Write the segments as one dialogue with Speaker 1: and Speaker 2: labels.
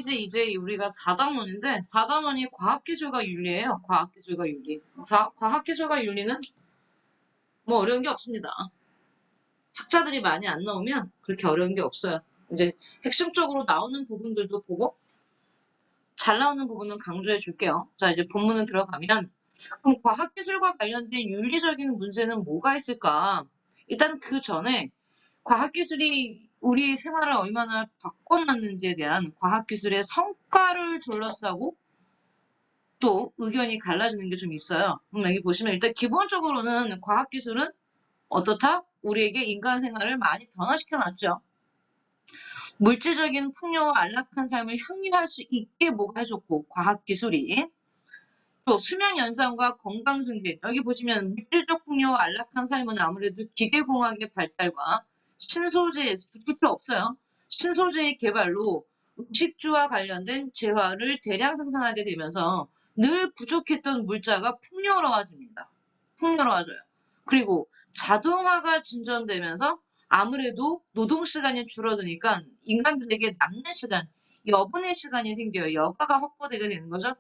Speaker 1: 페이지 이제 우리가 4단원인데 4단원이 과학기술과 윤리예요. 과학기술과 윤리. 과학기술과 윤리는 뭐 어려운 게 없습니다. 학자들이 많이 안 나오면 그렇게 어려운 게 없어요. 이제 핵심적으로 나오는 부분들도 보고 잘 나오는 부분은 강조해 줄게요. 자, 이제 본문을 들어가면 그럼 과학기술과 관련된 윤리적인 문제는 뭐가 있을까? 일단 그 전에 과학기술이 우리 생활을 얼마나 바꿔놨는지에 대한 과학기술의 성과를 둘러싸고 또 의견이 갈라지는 게 좀 있어요. 여기 보시면 일단 기본적으로는 과학기술은 어떻다? 우리에게 인간 생활을 많이 변화시켜 놨죠. 물질적인 풍요와 안락한 삶을 향유할 수 있게 뭐가 해줬고 과학기술이 또 수명 연장과 건강 증진 여기 보시면 물질적 풍요와 안락한 삶은 아무래도 기계공학의 발달과 신소재 붙일 필요 없어요. 신소재의 개발로 음식주와 관련된 재화를 대량 생산하게 되면서 늘 부족했던 물자가 풍요로워집니다. 풍요로워져요. 그리고 자동화가 진전되면서 아무래도 노동 시간이 줄어드니까 인간들에게 남는 시간, 여분의 시간이 생겨요. 여가가 확보되게 되는 거죠.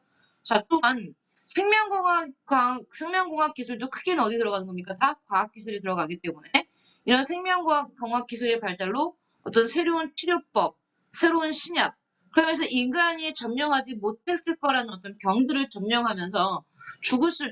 Speaker 1: 자, 또한 생명공학 기술도 크게는 어디 들어가는 겁니까? 다 과학기술이 들어가기 때문에 이런 생명공학 기술의 발달로 어떤 새로운 치료법, 새로운 신약, 그러면서 인간이 점령하지 못했을 거라는 어떤 병들을 점령하면서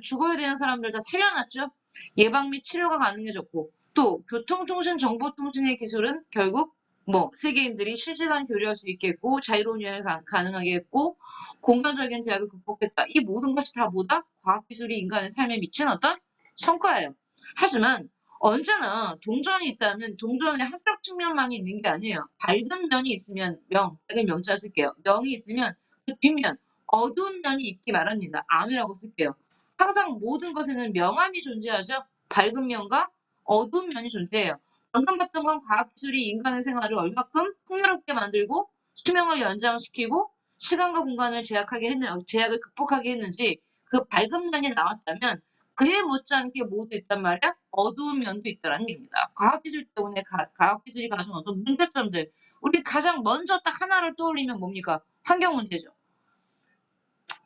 Speaker 1: 죽어야 되는 사람들 다 살려놨죠. 예방 및 치료가 가능해졌고 또 교통통신 정보통신의 기술은 결국 뭐 세계인들이 실시간 교류할 수 있게 했고 자유로운 여행을 가능하게 했고 공간적인 제약을 극복했다. 이 모든 것이 다 뭐다? 과학기술이 인간의 삶에 미친 어떤 성과예요. 하지만 언제나 동전이 있다면 동전의 한쪽 측면만이 있는 게 아니에요. 밝은 면이 있으면 밝은 명자 쓸게요. 명이 있으면 그 뒷면, 어두운 면이 있기 마련입니다. 암이라고 쓸게요. 항상 모든 것에는 명암이 존재하죠. 밝은 면과 어두운 면이 존재해요. 방금 봤던 건 과학기술이 인간의 생활을 얼마큼 풍요롭게 만들고 수명을 연장시키고 시간과 공간을 제약을 극복하게 했는지 그 밝은 면이 나왔다면 그에 못지않게 모두 있단 말이야? 어두운 면도 있다는 얘기입니다. 과학기술 때문에 과학기술이 가진 어떤 문제점들 우리 가장 먼저 딱 하나를 떠올리면 뭡니까? 환경 문제죠.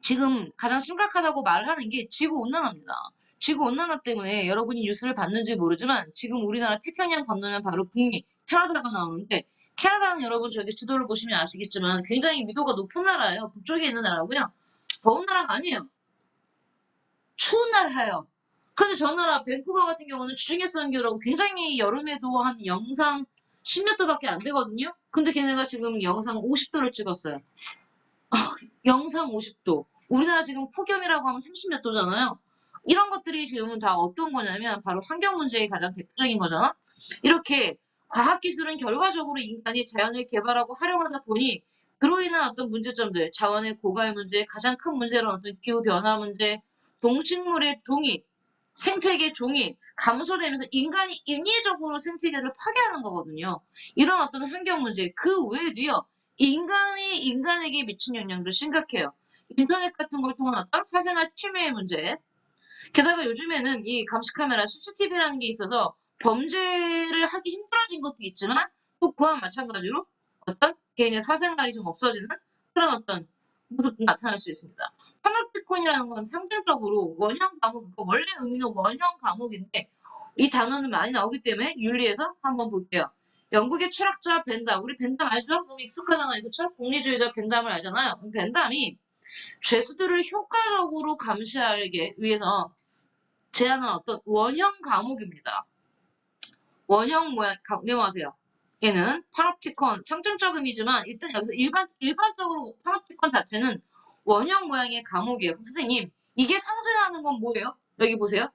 Speaker 1: 지금 가장 심각하다고 말하는 게 지구온난화입니다. 지구온난화 때문에 여러분이 뉴스를 봤는지 모르지만 지금 우리나라 태평양 건너면 바로 북미, 캐나다가 나오는데 캐나다는 여러분 저기 지도를 보시면 아시겠지만 굉장히 위도가 높은 나라예요. 북쪽에 있는 나라고요. 더운 나라가 아니에요. 추운 나라예요. 근데 저 나라 밴쿠버 같은 경우는 주중에 쓰는 겨울하고 굉장히 여름에도 한 영상 10몇 도밖에 안 되거든요. 근데 걔네가 지금 영상 50도를 찍었어요. 영상 50도. 우리나라 지금 폭염이라고 하면 30몇 도잖아요. 이런 것들이 지금은 다 어떤 거냐면 바로 환경 문제의 가장 대표적인 거잖아. 이렇게 과학기술은 결과적으로 인간이 자연을 개발하고 활용하다 보니 그로 인한 어떤 문제점들, 자원의 고갈 문제, 가장 큰 문제는 어떤 기후변화 문제, 동식물의 종이, 생태계 종이 감소되면서 인간이 인위적으로 생태계를 파괴하는 거거든요. 이런 어떤 환경 문제, 그 외에도요. 인간이 인간에게 미친 영향도 심각해요. 인터넷 같은 걸 통한 어떤 사생활 침해의 문제. 게다가 요즘에는 이 감시 카메라 CCTV라는 게 있어서 범죄를 하기 힘들어진 것도 있지만 또 그와 마찬가지로 어떤 개인의 사생활이 좀 없어지는 그런 어떤 모습도 나타날 수 있습니다. 파놉티콘이라는 건 상징적으로 원형 과목, 원래 의미는 원형 과목인데 이 단어는 많이 나오기 때문에 윤리에서 한번 볼게요. 영국의 철학자 벤담, 우리 벤담 알죠? 너무 익숙하잖아요. 그쵸? 공리주의자 벤담을 알잖아요. 벤담이 죄수들을 효과적으로 감시하기 위해서 제안한 어떤 원형 과목입니다. 원형 모양, 메모하세요. 얘는 파놉티콘, 상징적 의미지만 일단 여기서 일반적으로 파놉티콘 자체는 원형 모양의 과목이에요. 선생님, 이게 상징하는 건 뭐예요? 여기 보세요.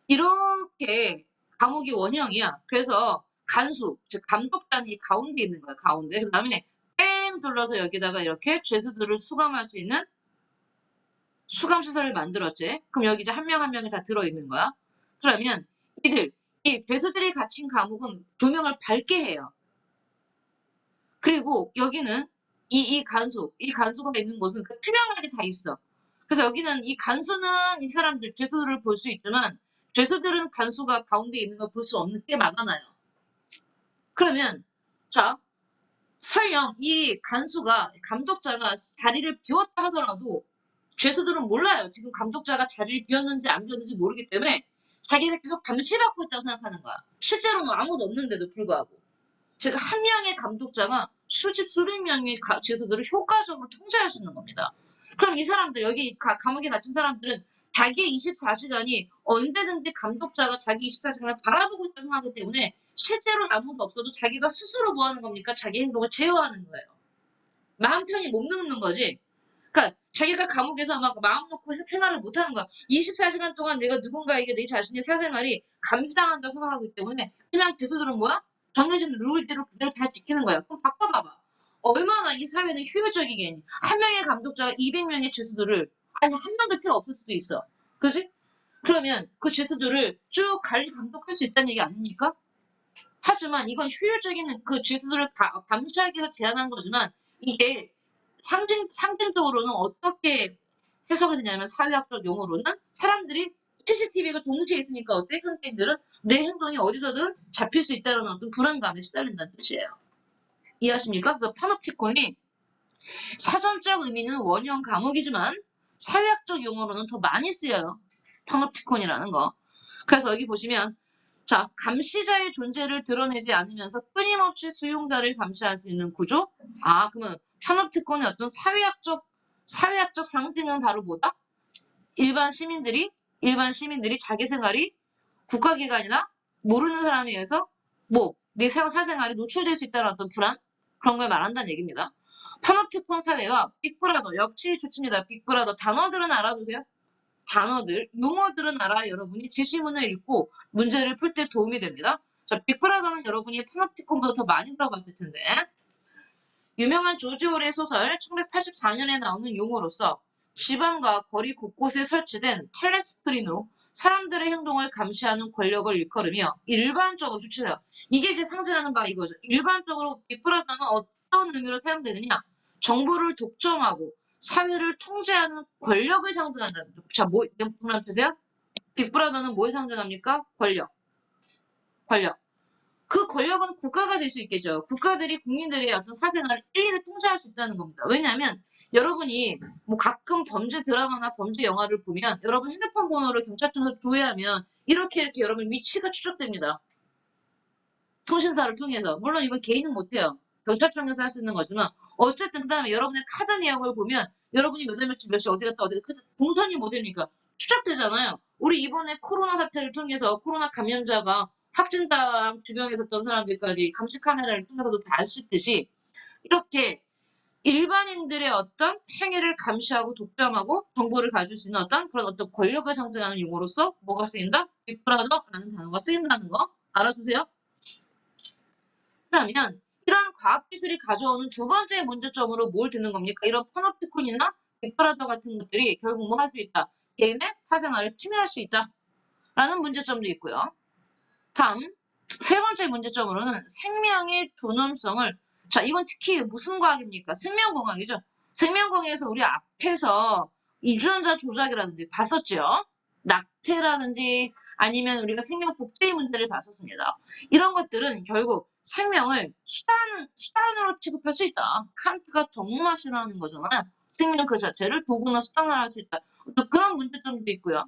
Speaker 1: 이렇게 과목이 원형이야. 그래서 간수, 즉 감독단이 가운데 있는 거야. 가운데. 그 다음에 뺑 둘러서 여기다가 이렇게 죄수들을 수감할 수 있는 수감시설을 만들었지. 그럼 여기 이제 한 명 한 명이 다 들어있는 거야. 그러면 이 죄수들이 갇힌 감옥은 조명을 밝게 해요. 그리고 여기는 이 간수가 있는 곳은 투명하게 다 있어. 그래서 여기는 이 간수는 이 사람들, 죄수들을 볼 수 있지만 죄수들은 간수가 가운데 있는 걸 볼 수 없는 게 막아놔요. 그러면 자 설령 이 간수가 감독자가 자리를 비웠다 하더라도 죄수들은 몰라요. 지금 감독자가 자리를 비웠는지 안 비웠는지 모르기 때문에 자기가 계속 감시받고 있다고 생각하는 거야. 실제로는 아무도 없는데도 불구하고. 즉, 한 명의 감독자가 수십, 수백 명의 죄수들을 효과적으로 통제할 수 있는 겁니다. 그럼 이 사람들, 여기 감옥에 갇힌 사람들은 자기의 24시간이 언제든지 감독자가 자기 24시간을 바라보고 있다고 하기 때문에 실제로 아무도 없어도 자기가 스스로 뭐 하는 겁니까? 자기 행동을 제어하는 거예요. 마음 편히 못 늙는 거지. 그러니까 자기가 감옥에서 막 마음 놓고 생활을 못 하는 거야. 24시간 동안 내가 누군가에게 내 자신의 사생활이 감시당한다고 생각하기 때문에 그냥 죄수들은 뭐야? 정해진 룰대로 그대로 다 지키는 거야. 그럼 바꿔봐봐. 얼마나 이 사회는 효율적이겠니? 한 명의 감독자가 200명의 죄수들을 아니 한 명도 필요 없을 수도 있어. 그지? 그러면 그 죄수들을 쭉 관리 감독할 수 있다는 얘기 아닙니까? 하지만 이건 효율적인 그 죄수들을 감시하기 위해서 제안한 거지만 이게 상징적으로는 어떻게 해석이 되냐면 사회학적 용어로는 사람들이 CCTV가 동시에 있으니까 어때? 현대인들은 내 행동이 어디서든 잡힐 수 있다는 어떤 불안감에 시달린다는 뜻이에요. 이해하십니까? 그 파놉티콘이 사전적 의미는 원형 감옥이지만 사회학적 용어로는 더 많이 쓰여요. 파놉티콘이라는 거. 그래서 여기 보시면 자, 감시자의 존재를 드러내지 않으면서 끊임없이 수용자를 감시할 수 있는 구조? 아, 그러면 파놉티콘의 어떤 사회학적 상징은 바로 뭐다? 일반 시민들이 자기 생활이 국가기관이나 모르는 사람에 의해서 내 사생활이 노출될 수 있다는 어떤 불안? 그런 걸 말한다는 얘기입니다. 파놉티콘 사회와 빅브라더 역시 좋습니다. 빅브라더 단어들은 알아두세요. 단어들, 용어들은 알아야 여러분이 제시문을 읽고 문제를 풀 때 도움이 됩니다. 자, 빅브라더는 여러분이 파놉티콘보다 더 많이 들어봤을 텐데 유명한 조지 오웰의 소설 1984년에 나오는 용어로서 지방과 거리 곳곳에 설치된 텔레스크린으로 사람들의 행동을 감시하는 권력을 일컬으며 일반적으로 수치해요. 이게 이제 상징하는 바 이거죠. 일반적으로 빅브라더는 어떤 의미로 사용되느냐? 정보를 독점하고 사회를 통제하는 권력을 상징한다는 거죠. 자, 무슨 뜻이세요? 빅브라더는 뭘 상징합니까? 권력. 그 권력은 국가가 될 수 있겠죠. 국가들이 국민들의 어떤 사생활을 일일이 통제할 수 있다는 겁니다. 왜냐하면 여러분이 뭐 가끔 범죄 드라마나 범죄 영화를 보면 여러분 핸드폰 번호를 경찰청에서 조회하면 이렇게 여러분 위치가 추적됩니다. 통신사를 통해서. 물론 이건 개인은 못해요. 경찰청에서 할 수 있는 거지만 어쨌든 그 다음에 여러분의 카드 내역을 보면 여러분이 몇 월 며칠 몇 시 어디 갔다 어디 갔다 동선이 뭐 됩니까? 추적되잖아요. 우리 이번에 코로나 사태를 통해서 코로나 감염자가 확진자 주변에 있었던 사람들까지 감시 카메라를 통해서도 다 알 수 있듯이 이렇게 일반인들의 어떤 행위를 감시하고 독점하고 정보를 가질 수 있는 그런 어떤 권력을 상징하는 용어로서 뭐가 쓰인다? 빅브라더라는 단어가 쓰인다는 거 알아두세요. 그러면 이러한 과학기술이 가져오는 두 번째 문제점으로 뭘 듣는 겁니까? 이런 파놉티콘이나 빅브라더 같은 것들이 결국 뭐 할 수 있다? 개인의 사생활을 침해할 수 있다. 라는 문제점도 있고요. 다음 세 번째 문제점으로는 생명의 존엄성을 자 이건 특히 무슨 과학입니까? 생명공학이죠. 생명공학에서 우리 앞에서 이주연자 조작이라든지 봤었죠. 낙태라든지 아니면 우리가 생명 복제의 문제를 봤었습니다. 이런 것들은 결국 생명을 수단으로 취급할 수 있다. 칸트가 정말 싫어하는 거잖아요. 생명 그 자체를 도구나 수단으로 할 수 있다. 그런 문제점도 있고요.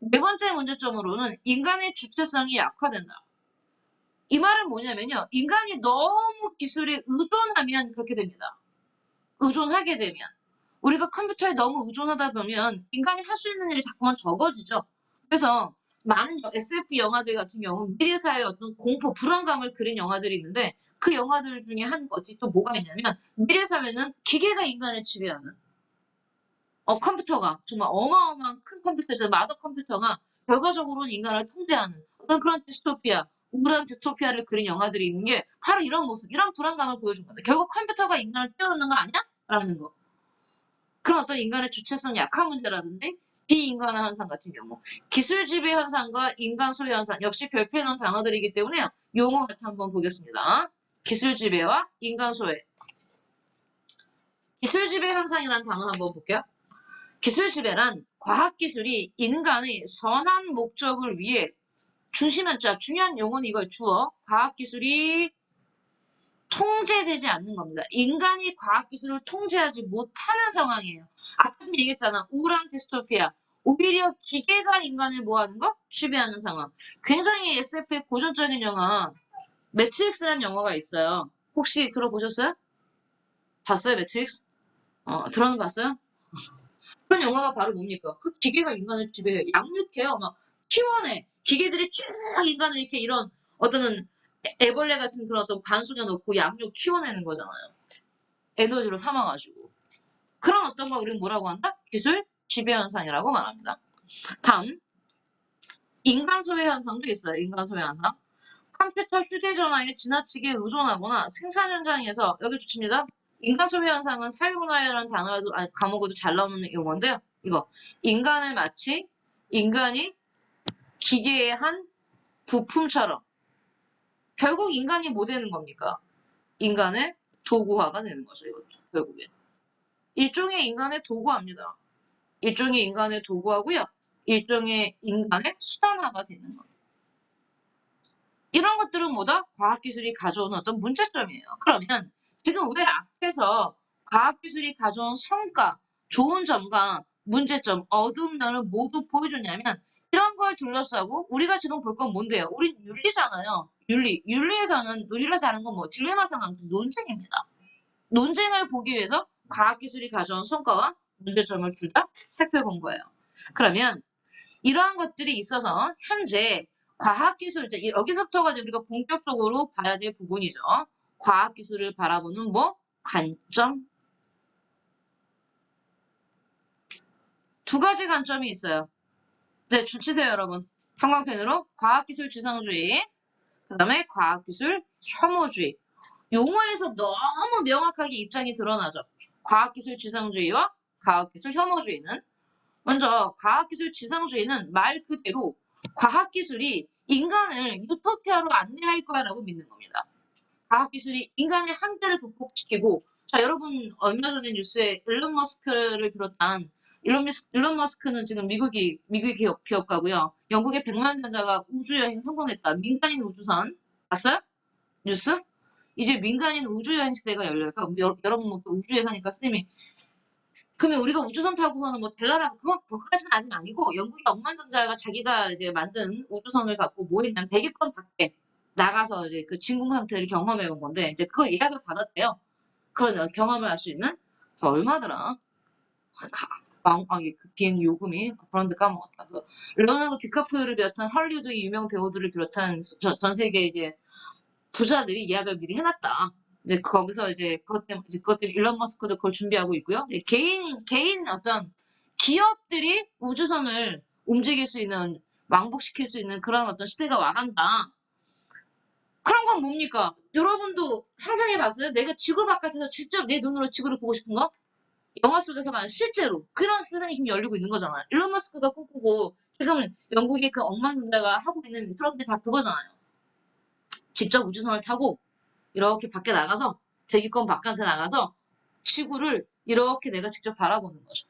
Speaker 1: 네 번째 문제점으로는 인간의 주체성이 약화된다. 이 말은 뭐냐면요. 인간이 너무 기술에 의존하면 그렇게 됩니다. 의존하게 되면. 우리가 컴퓨터에 너무 의존하다 보면 인간이 할 수 있는 일이 자꾸만 적어지죠. 그래서 많은 SF 영화들 같은 경우 미래사회의 어떤 공포, 불안감을 그린 영화들이 있는데 그 영화들 중에 한 것이 또 뭐가 있냐면 미래사회는 기계가 인간을 지배하는 컴퓨터가 정말 어마어마한 큰 컴퓨터죠. 마더 컴퓨터가 결과적으로는 인간을 통제하는 어떤 그런 디스토피아, 우울한 디스토피아를 그린 영화들이 있는 게 바로 이런 모습, 이런 불안감을 보여준 겁니다. 결국 컴퓨터가 인간을 뛰어넘는 거 아니야? 라는 거. 그런 어떤 인간의 주체성 약한 문제라든지 비인간화 현상 같은 경우 기술 지배 현상과 인간 소유 현상 역시 별표해 놓은 단어들이기 때문에 용어 같이 한번 보겠습니다. 기술 지배와 인간 소외. 기술 지배 현상이라는 단어 한번 볼게요. 기술 지배란 과학기술이 인간의 선한 목적을 위해 중요한 용어는 이걸 주어 과학기술이 통제되지 않는 겁니다. 인간이 과학기술을 통제하지 못하는 상황이에요. 아까 전에 얘기했잖아. 우울한 디스토피아. 오히려 기계가 인간을 뭐하는 거? 지배하는 상황. 굉장히 SF의 고전적인 영화 매트릭스라는 영화가 있어요. 혹시 들어보셨어요? 봤어요, 매트릭스? 들어는 봤어요? 그런 영화가 바로 뭡니까? 그 기계가 인간을 지배해요. 양육해요. 막 키워내. 기계들이 쭉 인간을 이렇게 이런 어떤 애벌레 같은 그런 어떤 관 속에 넣고 양육 키워내는 거잖아요. 에너지로 삼아가지고. 그런 어떤 걸 우리는 뭐라고 한다? 기술 지배 현상이라고 말합니다. 다음, 인간 소외 현상도 있어요. 인간 소외 현상. 컴퓨터 휴대전화에 지나치게 의존하거나 생산 현장에서 여기 좋습니다. 인간 소비 현상은 사회문화라는 단어에도 과목에도 잘 나오는 용어인데요. 이거 인간을 마치 인간이 기계의 한 부품처럼 결국 인간이 뭐 되는 겁니까? 인간의 도구화가 되는 거죠. 이것도 결국에 일종의 인간의 도구화입니다. 일종의 인간의 도구하고요. 일종의 인간의 수단화가 되는 겁니다. 이런 것들은 뭐다? 과학기술이 가져오는 어떤 문제점이에요. 그러면 지금 왜 앞에서 과학기술이 가져온 성과, 좋은 점과 문제점, 어두운 면을 모두 보여줬냐면 이런 걸 둘러싸고 우리가 지금 볼 건 뭔데요? 우린 윤리잖아요. 윤리. 윤리에서는 우리가 다른 건 뭐 딜레마 상황, 논쟁입니다. 논쟁을 보기 위해서 과학기술이 가져온 성과와 문제점을 둘 다 살펴본 거예요. 그러면 이러한 것들이 있어서 현재 과학기술, 이제 여기서부터가 우리가 본격적으로 봐야 될 부분이죠. 과학기술을 바라보는 뭐? 관점? 두 가지 관점이 있어요. 네, 줄 치세요, 여러분. 형광펜으로. 과학기술 지상주의, 그 다음에 과학기술 혐오주의. 용어에서 너무 명확하게 입장이 드러나죠. 과학기술 지상주의와 과학기술 혐오주의는 먼저 과학기술 지상주의는 말 그대로 과학기술이 인간을 유토피아로 안내할 거야라고 믿는 겁니다. 과학기술이 인간의 한계를 극복시키고 자 여러분 얼마 전에 뉴스에 일론 머스크를 비롯한 일론 머스크는 지금 미국의 기업가고요. 영국의 100만 전자가 우주여행 성공했다. 민간인 우주선 봤어요? 뉴스? 이제 민간인 우주여행 시대가 열려요. 그러니까 여러분 뭐 우주여행 하니까 쌤이 그러면 우리가 우주선 타고서는 뭐 달나라 그거까지는 아직 아니고 영국의 억만장자가 자기가 이제 만든 우주선을 갖고 뭐 했냐면 100여권 밖에 나가서 이제 그 진공 상태를 경험해 본 건데 이제 그걸 예약을 받았대요. 그런 경험을 할 수 있는. 그래서 얼마더라? 그 비행 요금이 그런데 까먹었다. 그래서 레오나르도 디카프리오를 비롯한 헐리우드의 유명 배우들을 비롯한 전 세계 이제 부자들이 예약을 미리 해놨다. 이제 거기서 이제 그것 때문에 일론 머스크도 그걸 준비하고 있고요. 개인 어떤 기업들이 우주선을 움직일 수 있는, 왕복시킬 수 있는 그런 어떤 시대가 와간다. 그런 건 뭡니까? 여러분도 상상해 봤어요? 내가 지구 바깥에서 직접 내 눈으로 지구를 보고 싶은 거? 영화 속에서만 실제로 그런 세상이 지금 열리고 있는 거잖아요. 일론 머스크가 꿈꾸고 지금 영국의 그 억만장자가 하고 있는 그런 게 다 그거잖아요. 직접 우주선을 타고 이렇게 밖에 나가서 대기권 바깥에 나가서 지구를 이렇게 내가 직접 바라보는 거죠.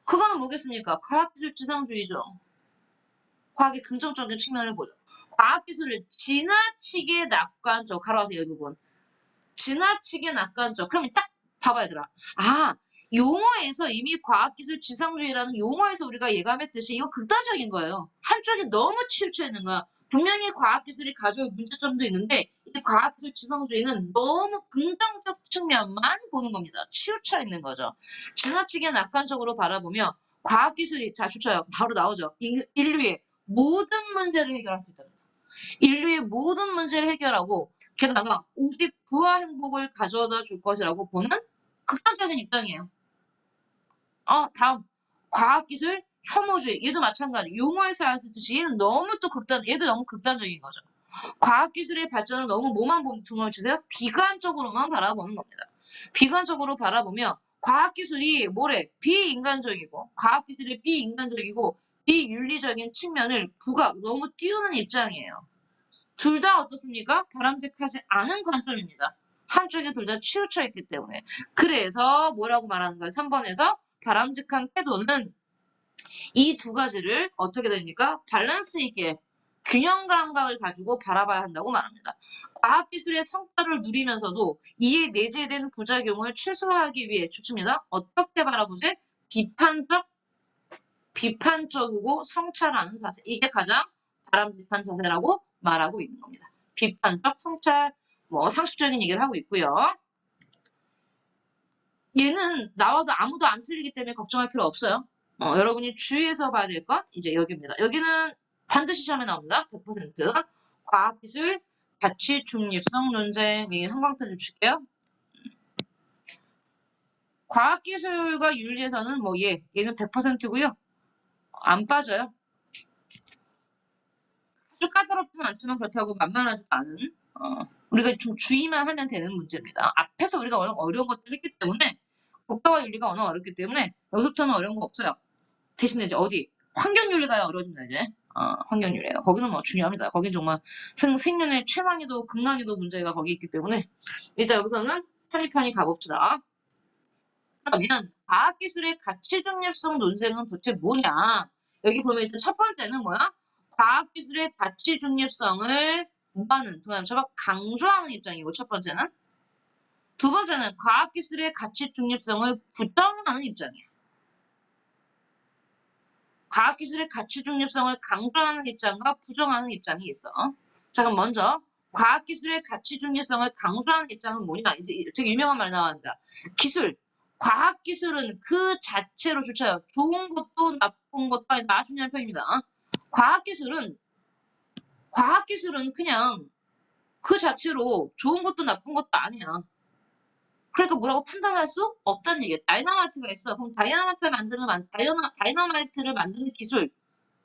Speaker 1: 그거는 뭐겠습니까? 과학기술 지상주의죠. 과학의 긍정적인 측면을 보죠. 과학기술을 지나치게 낙관적, 가로하세요, 이 부분. 지나치게 낙관적. 그러면 딱 봐봐야 되라. 아, 용어에서 이미 과학기술 지상주의라는 용어에서 우리가 예감했듯이 이거 극단적인 거예요. 한쪽에 너무 치우쳐 있는 거야. 분명히 과학기술이 가져올 문제점도 있는데 이 과학기술 지상주의는 너무 긍정적 측면만 보는 겁니다. 치우쳐 있는 거죠. 지나치게 낙관적으로 바라보며 과학기술이 자 좋죠. 바로 나오죠. 인류의 모든 문제를 해결할 수 있답니다. 인류의 모든 문제를 해결하고 게다가 오직 부와 행복을 가져다 줄 것이라고 보는 극단적인 입장이에요. 다음 과학기술 혐오주의 얘도 마찬가지. 용어에서 알았듯이 얘는 너무 또 얘도 너무 극단적인 거죠. 과학기술의 발전을 너무 뭐만 두면 주세요? 비관적으로만 바라보는 겁니다. 비관적으로 바라보며 과학기술이 뭐래? 비인간적이고 과학기술이 비인간적이고 비윤리적인 측면을 너무 띄우는 입장이에요. 둘 다 어떻습니까? 바람직하지 않은 관점입니다. 한쪽에 둘 다 치우쳐 있기 때문에. 그래서 뭐라고 말하는 거예요? 3번에서 바람직한 태도는 이 두 가지를 어떻게 됩니까? 밸런스 있게 균형 감각을 가지고 바라봐야 한다고 말합니다. 과학기술의 성과를 누리면서도 이에 내재된 부작용을 최소화하기 위해 좋습니다. 어떻게 바라보지? 비판적이고 성찰하는 자세. 이게 가장 바람직한 자세라고 말하고 있는 겁니다. 비판적, 성찰, 상식적인 얘기를 하고 있고요. 얘는 나와도 아무도 안 틀리기 때문에 걱정할 필요 없어요. 여러분이 주의해서 봐야 될 건 이제 여기입니다. 여기는 반드시 시험에 나옵니다. 100%. 과학기술, 가치, 중립성, 논쟁. 이 형광펜 좀 줄게요. 과학기술과 윤리에서는 얘는 100%고요. 안 빠져요. 아주 까다롭진 않지만 그렇다고 만만하지도 않은 우리가 좀 주의만 하면 되는 문제입니다. 앞에서 우리가 어려운 것들을 했기 때문에 국가와 윤리가 워낙 어렵기 때문에 여기서부터는 어려운 거 없어요. 대신에 이제 어디 환경윤리가 어려워진다 이제 환경윤리가 거기는 중요합니다. 거긴 정말 생존의 최난이도 극난이도 문제가 거기 있기 때문에 일단 여기서는 편히 가봅시다. 그러면 과학기술의 가치 중립성 논쟁은 도대체 뭐냐? 여기 보면 일단 첫 번째는 뭐야? 과학기술의 가치 중립성을 뭐하는 강조하는 입장이고 첫 번째는 두 번째는 과학기술의 가치 중립성을 부정하는 입장이에요. 과학기술의 가치 중립성을 강조하는 입장과 부정하는 입장이 있어. 자, 그럼 먼저 과학기술의 가치 중립성을 강조하는 입장은 뭐냐? 이제 되게 유명한 말이 나옵니다. 과학기술은 그 자체로 좋죠. 좋은 것도 나쁜 것도 아니다. 아주 중요한 표현입니다. 과학기술은 그냥 그 자체로 좋은 것도 나쁜 것도 아니야. 그러니까 뭐라고 판단할 수 없다는 얘기야. 다이너마이트가 있어. 그럼 다이너마이트를 만드는 기술,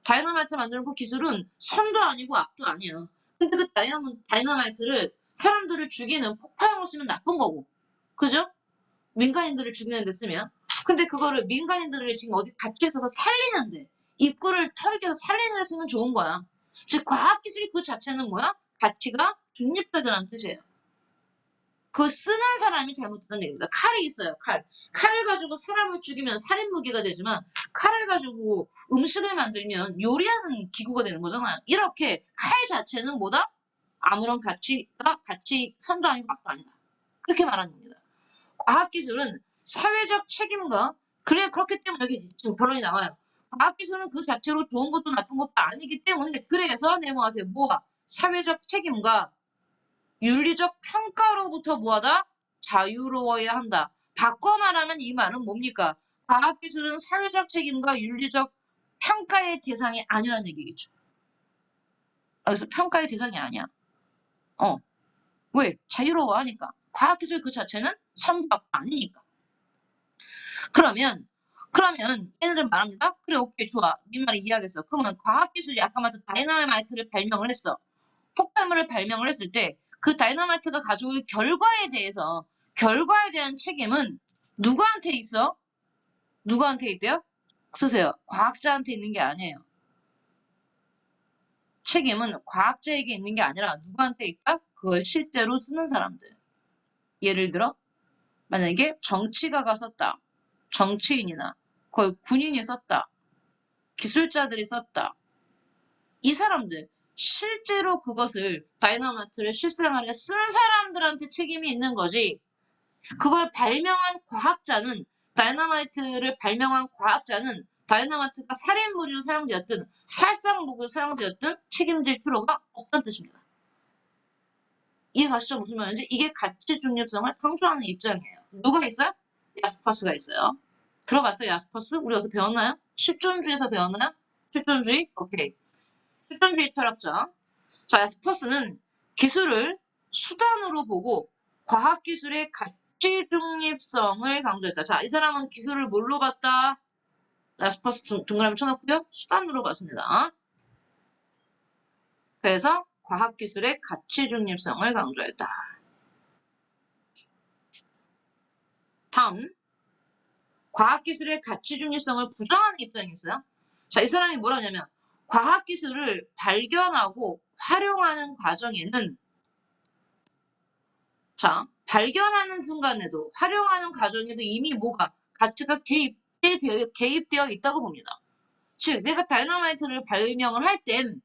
Speaker 1: 다이너마이트 만드는 그 기술은 선도 아니고 악도 아니야. 근데 그 다이너마이트를 사람들을 죽이는 폭발으로 쓰면 나쁜 거고. 그죠? 민간인들을 죽이는 데 쓰면. 근데 그거를 민간인들을 지금 어디 갇혀서 살리는데, 입구를 털게 해서 살리는 데 쓰면 좋은 거야. 즉, 과학기술이 그 자체는 뭐야? 가치가 중립적이라는 뜻이에요. 그걸 쓰는 사람이 잘못했다는 얘기입니다. 칼이 있어요, 칼. 칼을 가지고 사람을 죽이면 살인 무기가 되지만, 칼을 가지고 음식을 만들면 요리하는 기구가 되는 거잖아요. 이렇게 칼 자체는 뭐다? 아무런 가치 선도 아니고 악도 아니다. 그렇게 말하는 겁니다. 과학기술은 사회적 책임과 그렇기 때문에 여기 지금 결론이 나와요. 과학기술은 그 자체로 좋은 것도 나쁜 것도 아니기 때문에 그래서 네모하세요. 사회적 책임과 윤리적 평가로부터 뭐하다? 자유로워야 한다. 바꿔 말하면 이 말은 뭡니까? 과학기술은 사회적 책임과 윤리적 평가의 대상이 아니라는 얘기겠죠. 그래서 평가의 대상이 아니야. 왜? 자유로워하니까. 과학기술 그 자체는 선박 아니니까. 그러면 얘네들은 말합니다. 그래, 오케이, 좋아. 네 말이 이해하겠어. 그러면 과학기술이 아까 말했던 다이너마이트를 발명을 했어. 폭발물을 발명을 했을 때 그 다이너마이트가 가져올 결과에 대한 책임은 누구한테 있어? 누구한테 있대요? 쓰세요. 과학자한테 있는 게 아니에요. 책임은 과학자에게 있는 게 아니라 누구한테 있다? 그걸 실제로 쓰는 사람들. 예를 들어 만약에 정치가가 썼다. 정치인이나 그걸 군인이 썼다. 기술자들이 썼다. 이 사람들 실제로 그것을 다이너마이트를 실생활에 쓴 사람들한테 책임이 있는 거지. 그걸 발명한 과학자는 다이너마이트를 발명한 과학자는 다이너마이트가 살인무기로 사용되었든 살상무기로 사용되었든 책임질 필요가 없다는 뜻입니다. 이해가시죠? 무슨 말인지? 이게 가치 중립성을 강조하는 입장이에요. 누가 있어요? 야스퍼스가 있어요. 들어봤어요? 야스퍼스? 우리 어디서 배웠나요? 실존주의에서 배웠나요? 실존주의? 오케이. 실존주의 철학자. 자, 야스퍼스는 기술을 수단으로 보고 과학기술의 가치 중립성을 강조했다. 자, 이 사람은 기술을 뭘로 봤다? 야스퍼스 동그라미 쳐놓고요. 수단으로 봤습니다. 그래서 과학기술의 가치 중립성을 강조했다. 다음, 과학기술의 가치 중립성을 부정하는 입장이 있어요. 자, 이 사람이 뭐라 하냐면 과학기술을 발견하고 활용하는 과정에는 발견하는 순간에도 활용하는 과정에도 이미 가치가 개입되어 있다고 봅니다. 즉, 내가 다이너마이트를 발명을 할 땐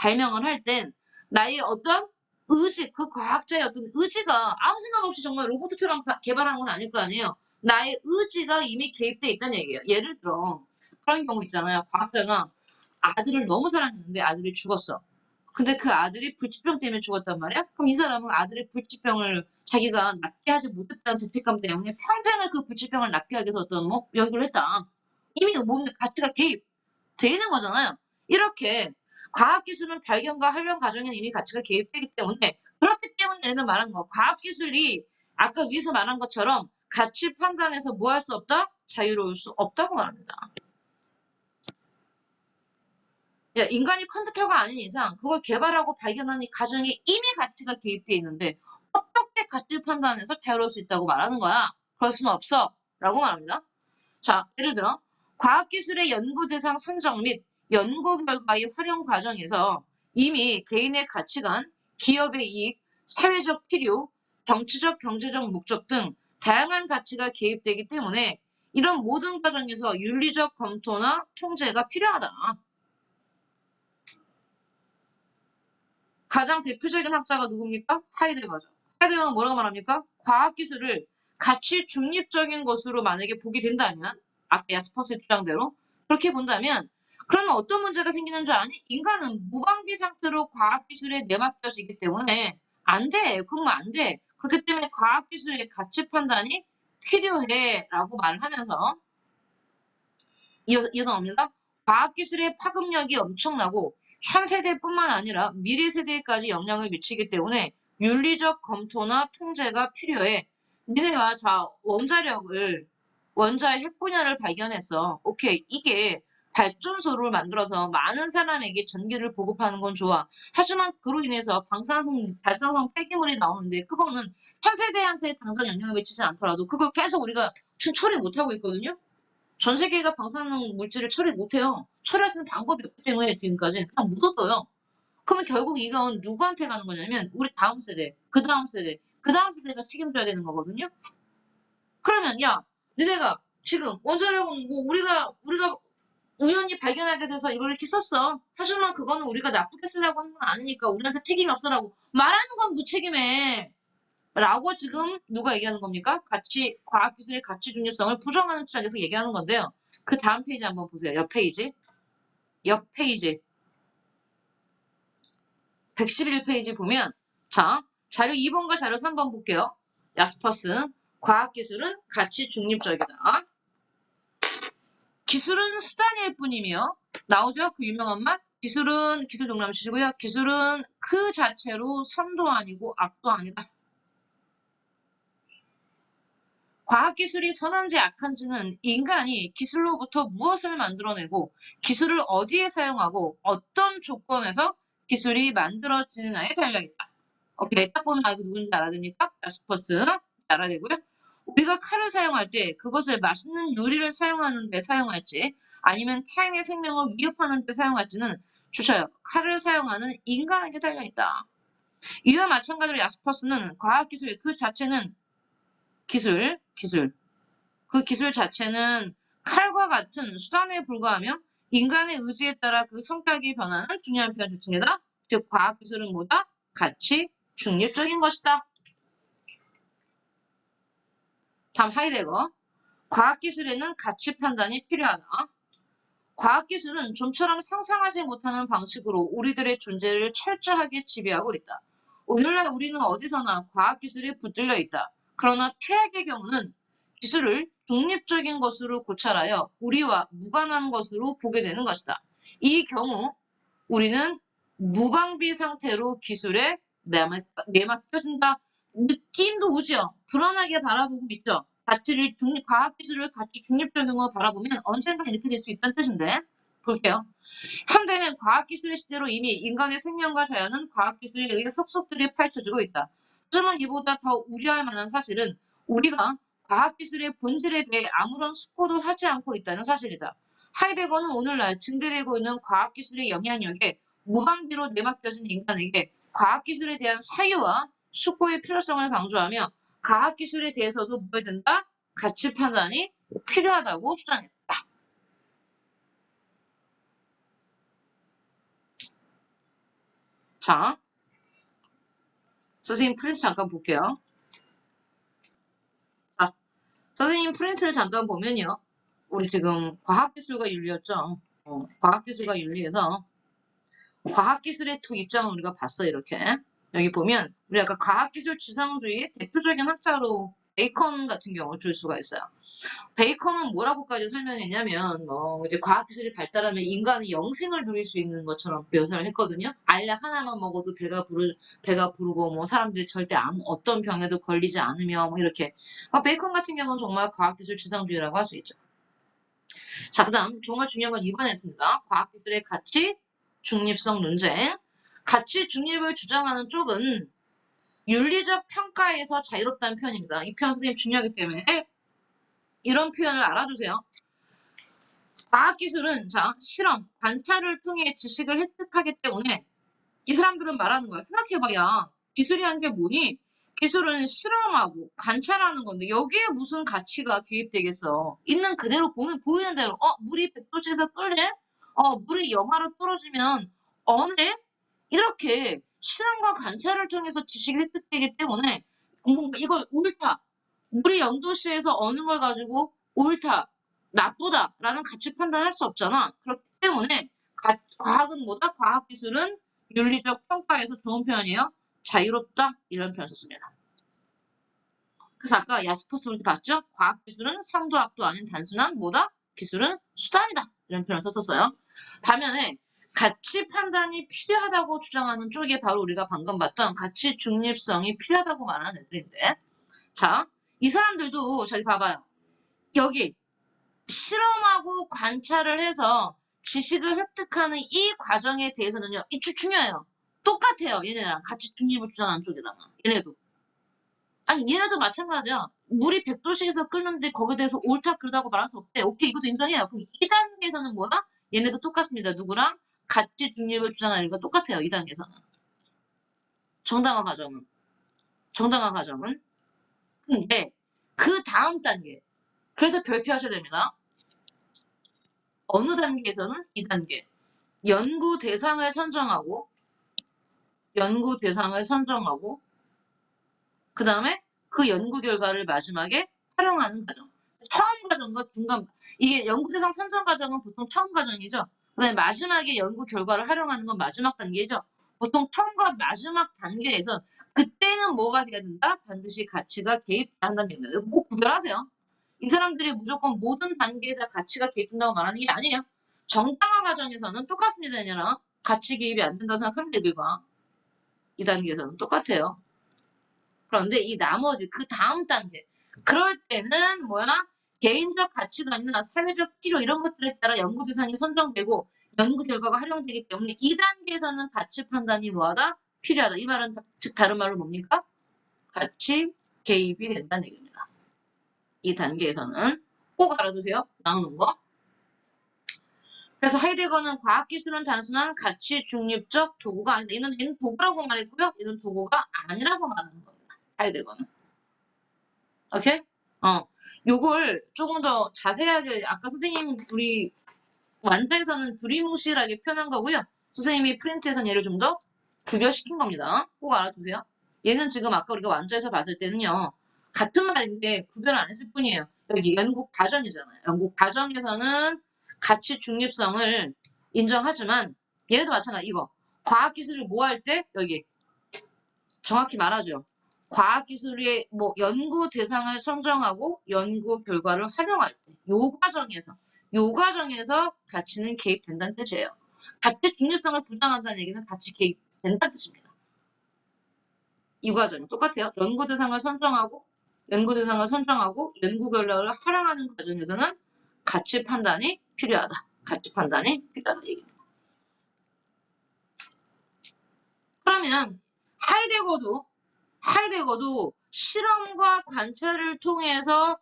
Speaker 1: 발명을 할 땐 나의 어떤 의지, 그 과학자의 어떤 의지가 아무 생각 없이 정말 로봇처럼 개발하는 건 아닐 거 아니에요. 나의 의지가 이미 개입돼 있다는 얘기예요. 예를 들어 그런 경우 있잖아요. 과학자가 아들을 너무 사랑했는데 아들이 죽었어. 근데 그 아들이 불치병 때문에 죽었단 말이야? 그럼 이 사람은 아들의 불치병을 자기가 낫게 하지 못했다는 죄책감 때문에 평생을 그 불치병을 낫게 하기 위해서 어떤 뭐 연구를 했다. 이미 몸에 가치가 개입돼 있는 거잖아요. 이렇게 과학기술은 발견과 활용 과정에는 이미 가치가 개입되기 때문에 그렇기 때문에 얘는 말하는 거. 과학기술이 아까 위에서 말한 것처럼 가치 판단에서 뭐 할 수 없다? 자유로울 수 없다고 말합니다. 야, 인간이 컴퓨터가 아닌 이상 그걸 개발하고 발견한 이 과정에 이미 가치가 개입되어 있는데 어떻게 가치 판단에서 자유로울 수 있다고 말하는 거야? 그럴 수는 없어. 라고 말합니다. 자, 예를 들어 과학기술의 연구 대상 선정 및 연구 결과의 활용 과정에서 이미 개인의 가치관, 기업의 이익, 사회적 필요, 정치적, 경제적 목적 등 다양한 가치가 개입되기 때문에 이런 모든 과정에서 윤리적 검토나 통제가 필요하다. 가장 대표적인 학자가 누굽니까? 하이데거죠. 하이데거는 뭐라고 말합니까? 과학기술을 가치 중립적인 것으로 만약에 보게 된다면 아까 야스퍼스의 주장대로 그렇게 본다면 그러면 어떤 문제가 생기는 줄 아니? 인간은 무방비 상태로 과학기술에 내맡겨지기 때문에 안 돼. 그러면 안 돼. 그렇기 때문에 과학기술의 가치 판단이 필요해 라고 말을 하면서 이어서 옵니다. 과학기술의 파급력이 엄청나고 현 세대뿐만 아니라 미래 세대까지 영향을 미치기 때문에 윤리적 검토나 통제가 필요해. 니네가 자 원자의 핵 분야를 발견했어. 오케이 이게 발전소를 만들어서 많은 사람에게 전기를 보급하는 건 좋아. 하지만 그로 인해서 발산성 폐기물이 나오는데 그거는 현 세대한테 당장 영향을 미치지 않더라도 그걸 계속 우리가 지금 처리 못하고 있거든요. 전 세계가 방사능 물질을 처리 못해요. 처리할 수 있는 방법이 없기 때문에 지금까지 그냥 묻어둬요. 그러면 결국 이건 누구한테 가는 거냐면 우리 다음 세대, 그 다음 세대, 그 다음 세대가 책임져야 되는 거거든요. 그러면 야, 너네가 지금 원자력은 뭐 우리가 우연히 발견하게 돼서 이걸 이렇게 썼어. 하지만 그거는 우리가 나쁘게 쓰려고 하는 건 아니니까 우리한테 책임이 없어라고 말하는 건 무책임해. 라고 지금 누가 얘기하는 겁니까? 과학기술의 가치 중립성을 부정하는 입장에서 얘기하는 건데요. 그 다음 페이지 한번 보세요. 옆 페이지. 옆 페이지. 111페이지 보면, 자, 자료 2번과 자료 3번 볼게요. 야스퍼스. 과학기술은 가치 중립적이다. 기술은 수단일 뿐이며, 나오죠? 그 유명한 말? 기술 동그라미 치시고요. 기술은 그 자체로 선도 아니고 악도 아니다. 과학기술이 선한지 악한지는 인간이 기술로부터 무엇을 만들어내고 기술을 어디에 사용하고 어떤 조건에서 기술이 만들어지느냐에 달려있다. 오케이, 딱 보면 이거 누군지 알아듣니까? 야스퍼스 알아되고요. 우리가 칼을 사용할 때 그것을 맛있는 요리를 사용하는 데 사용할지 아니면 타인의 생명을 위협하는 데 사용할지는 주셔요. 칼을 사용하는 인간에게 달려있다. 이와 마찬가지로 야스퍼스는 과학기술 그 자체는 기술. 그 기술 자체는 칼과 같은 수단에 불과하며 인간의 의지에 따라 그 성격이 변하는 중요한 표현 조치입니다. 즉 과학기술은 뭐다? 가치 중립적인 것이다. 다음 하이데거. 과학기술에는 가치 판단이 필요하다. 과학기술은 좀처럼 상상하지 못하는 방식으로 우리들의 존재를 철저하게 지배하고 있다. 오늘날 우리는 어디서나 과학기술에 붙들려 있다. 그러나 최악의 경우는 기술을 중립적인 것으로 고찰하여 우리와 무관한 것으로 보게 되는 것이다. 이 경우 우리는 무방비 상태로 기술에 내맡겨진다. 느낌도 오죠? 불안하게 바라보고 있죠? 과학기술을 가치 중립적인 걸 바라보면 언젠가 이렇게 될 수 있다는 뜻인데. 볼게요. 현대는 과학기술의 시대로 이미 인간의 생명과 자연은 과학기술에 의해 속속들이 펼쳐지고 있다. 하지만 이보다 더 우려할 만한 사실은 우리가 과학기술의 본질에 대해 아무런 숙고도 하지 않고 있다는 사실이다. 하이데거는 오늘날 증대되고 있는 과학기술의 영향력에 무방비로 내맡겨진 인간에게 과학기술에 대한 사유와 숙고의 필요성을 강조하며 과학기술에 대해서도 뭐해야 된다? 가치 판단이 필요하다고 주장했다. 자, 선생님 프린트 잠깐 볼게요. 자, 선생님 프린트를 잠깐 보면요. 우리 지금 과학기술과 윤리였죠. 과학기술과 윤리에서 과학기술의 두 입장을 우리가 봤어, 이렇게. 여기 보면 우리 아까 과학기술 지상주의의 대표적인 학자로 베이컨 같은 경우를 줄 수가 있어요. 베이컨은 뭐라고까지 설명했냐면 이제 과학기술이 발달하면 인간이 영생을 누릴 수 있는 것처럼 묘사를 했거든요. 알약 하나만 먹어도 배가 부르고 뭐 사람들이 절대 어떤 병에도 걸리지 않으며 뭐 이렇게. 베이컨 같은 경우는 정말 과학기술 지상주의라고 할 수 있죠. 자, 그다음 정말 중요한 건 2번에 있습니다. 과학기술의 가치, 중립성 논쟁. 가치 중립을 주장하는 쪽은 윤리적 평가에서 자유롭다는 표현입니다. 이 표현 선생님 중요하기 때문에 이런 표현을 알아두세요. 과학기술은 실험, 관찰을 통해 지식을 획득하기 때문에 이 사람들은 말하는 거야. 생각해봐야 기술이란 게 뭐니? 기술은 실험하고 관찰하는 건데 여기에 무슨 가치가 개입되겠어. 있는 그대로 보이는 대로 물이 100도씨에서 끓네? 물이 영하로 떨어지면 어네? 이렇게 실험과 관찰을 통해서 지식이 획득되기 때문에 이걸 옳다. 물이 0도씨에서 어는 걸 가지고 옳다, 나쁘다라는 가치 판단할 수 없잖아. 그렇기 때문에 과학은 뭐다? 과학기술은 윤리적 평가에서 좋은 표현이에요. 자유롭다 이런 표현 썼습니다. 그래서 아까 야스퍼스 우리 봤죠? 과학기술은 상도 악도 아닌 단순한 뭐다? 기술은 수단이다 이런 표현을 썼었어요. 반면에 가치 판단이 필요하다고 주장하는 쪽이 바로 우리가 방금 봤던 가치 중립성이 필요하다고 말하는 애들인데 자, 이 사람들도 저기 봐봐요. 여기 실험하고 관찰을 해서 지식을 획득하는 이 과정에 대해서는요. 이쪽 중요해요. 똑같아요. 얘네랑 같이 중립을 주장하는 쪽이랑 얘네도. 아니 얘네도 마찬가지야. 물이 100도씨에서 끓는데 거기에 대해서 옳다 그르다고 말할 수 없대. 오케이 이것도 인정해요. 그럼 2단계에서는 뭐야? 얘네도 똑같습니다. 누구랑? 같이 중립을 주장하는 거 똑같아요. 2단계에서는. 정당화 과정은. 정당화 과정은. 근데 그 다음 단계. 그래서 별표하셔야 됩니다. 어느 단계에서는 2단계. 연구 대상을 선정하고 그 다음에 그 연구 결과를 마지막에 활용하는 과정. 처음 과정과 중간 이게 연구 대상 선정 과정은 보통 처음 과정이죠. 그 다음에 마지막에 연구 결과를 활용하는 건 마지막 단계죠. 보통 처음과 마지막 단계에서 그때는 뭐가 돼야 된다? 반드시 가치가 개입한다는 겁니다. 이거 꼭 구별하세요. 이 사람들이 무조건 모든 단계에서 가치가 개입된다고 말하는 게 아니에요. 정당화 과정에서는 똑같습니다. 얘네랑 가치 개입이 안 된다고 생각하면 애들과 이 단계에서는 똑같아요. 그런데 이 나머지 그 다음 단계 그럴 때는 뭐야? 개인적 가치관이나 사회적 필요 이런 것들에 따라 연구 대상이 선정되고 연구 결과가 활용되기 때문에 이 단계에서는 가치 판단이 뭐하다? 필요하다. 이 말은 즉 다른 말로 뭡니까? 가치 개입이 된다는 얘기입니다. 이 단계에서는 꼭 알아두세요. 나오는 거. 그래서 하이데거는 과학기술은 단순한 가치 중립적 도구가 아니다. 얘는 도구라고 말했고요. 얘는 도구가 아니라고 말하는 겁니다. 하이데거는. 오케이? 요걸 조금 더 자세하게 아까 선생님 우리 완자에서는 두리뭉실하게 표현한 거고요. 선생님이 프린트에서는 얘를 좀 더 구별시킨 겁니다. 꼭 알아두세요. 얘는 지금 아까 우리가 완자에서 봤을 때는요. 같은 말인데 구별 안 했을 뿐이에요. 여기 연구 과정이잖아요. 연구 과정에서는 가치 중립성을 인정하지만 얘네도 마찬가지 이거 과학기술을 뭐 할 때 여기 정확히 말하죠. 과학기술의 뭐 연구 대상을 선정하고 연구 결과를 활용할 때 요 과정에서 가치는 개입된다는 뜻이에요. 가치 중립성을 부정한다는 얘기는 가치 개입된다는 뜻입니다. 이 과정이 똑같아요. 연구 대상을 선정하고 연구 결과를 활용하는 과정에서는 가치 판단이 필요하다. 가치 판단이 필요하다는 얘기입니다. 그러면 하이데거도 실험과 관찰을 통해서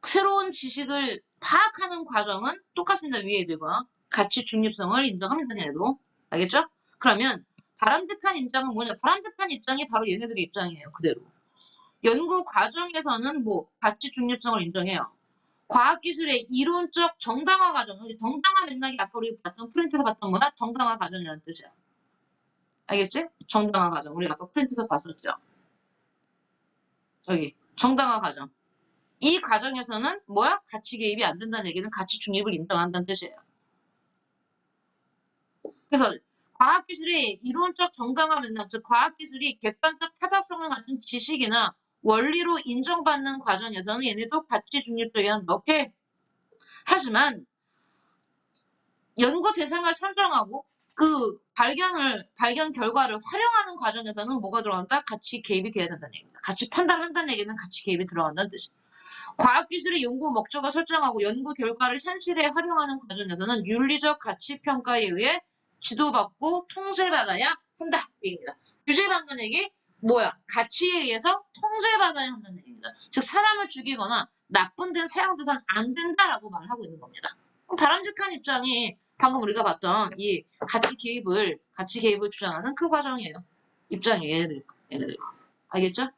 Speaker 1: 새로운 지식을 파악하는 과정은 똑같습니다. 위에 애들과 가치 중립성을 인정합니다. 얘네도. 알겠죠? 그러면 바람직한 입장은 뭐냐? 바람직한 입장이 바로 얘네들의 입장이에요. 그대로. 연구 과정에서는 뭐 가치 중립성을 인정해요. 과학기술의 이론적 정당화 과정. 정당화 맥락이 아까 우리 봤던 프린트에서 봤던 거야? 정당화 과정이라는 뜻이야. 알겠지? 정당화 과정. 우리 아까 프린트에서 봤었죠. 여기 정당화 과정. 이 과정에서는 뭐야? 가치 개입이 안 된다는 얘기는 가치 중립을 인정한다는 뜻이에요. 그래서 과학기술이 이론적 정당화를 된다. 즉 과학기술이 객관적 타당성을 갖춘 지식이나 원리로 인정받는 과정에서는 얘네도 가치 중립적이란 넣게. 하지만 연구 대상을 선정하고 그 발견 결과를 활용하는 과정에서는 뭐가 들어간다? 가치 개입이 돼야 된다는 얘기입니다. 가치 판단한다는 얘기는 가치 개입이 들어간다는 뜻이에요. 과학기술의 연구 목적을 설정하고 연구 결과를 현실에 활용하는 과정에서는 윤리적 가치 평가에 의해 지도받고 통제받아야 한다. 얘기입니다. 규제받는 얘기 뭐야? 가치에 의해서 통제받아야 한다는 얘기입니다. 즉 사람을 죽이거나 나쁜 데 사용돼서는 안 된다라고 말하고 있는 겁니다. 바람직한 입장이 방금 우리가 봤던 이 가치 개입을 주장하는 그 과정이에요. 입장이에요. 얘네들. 알겠죠?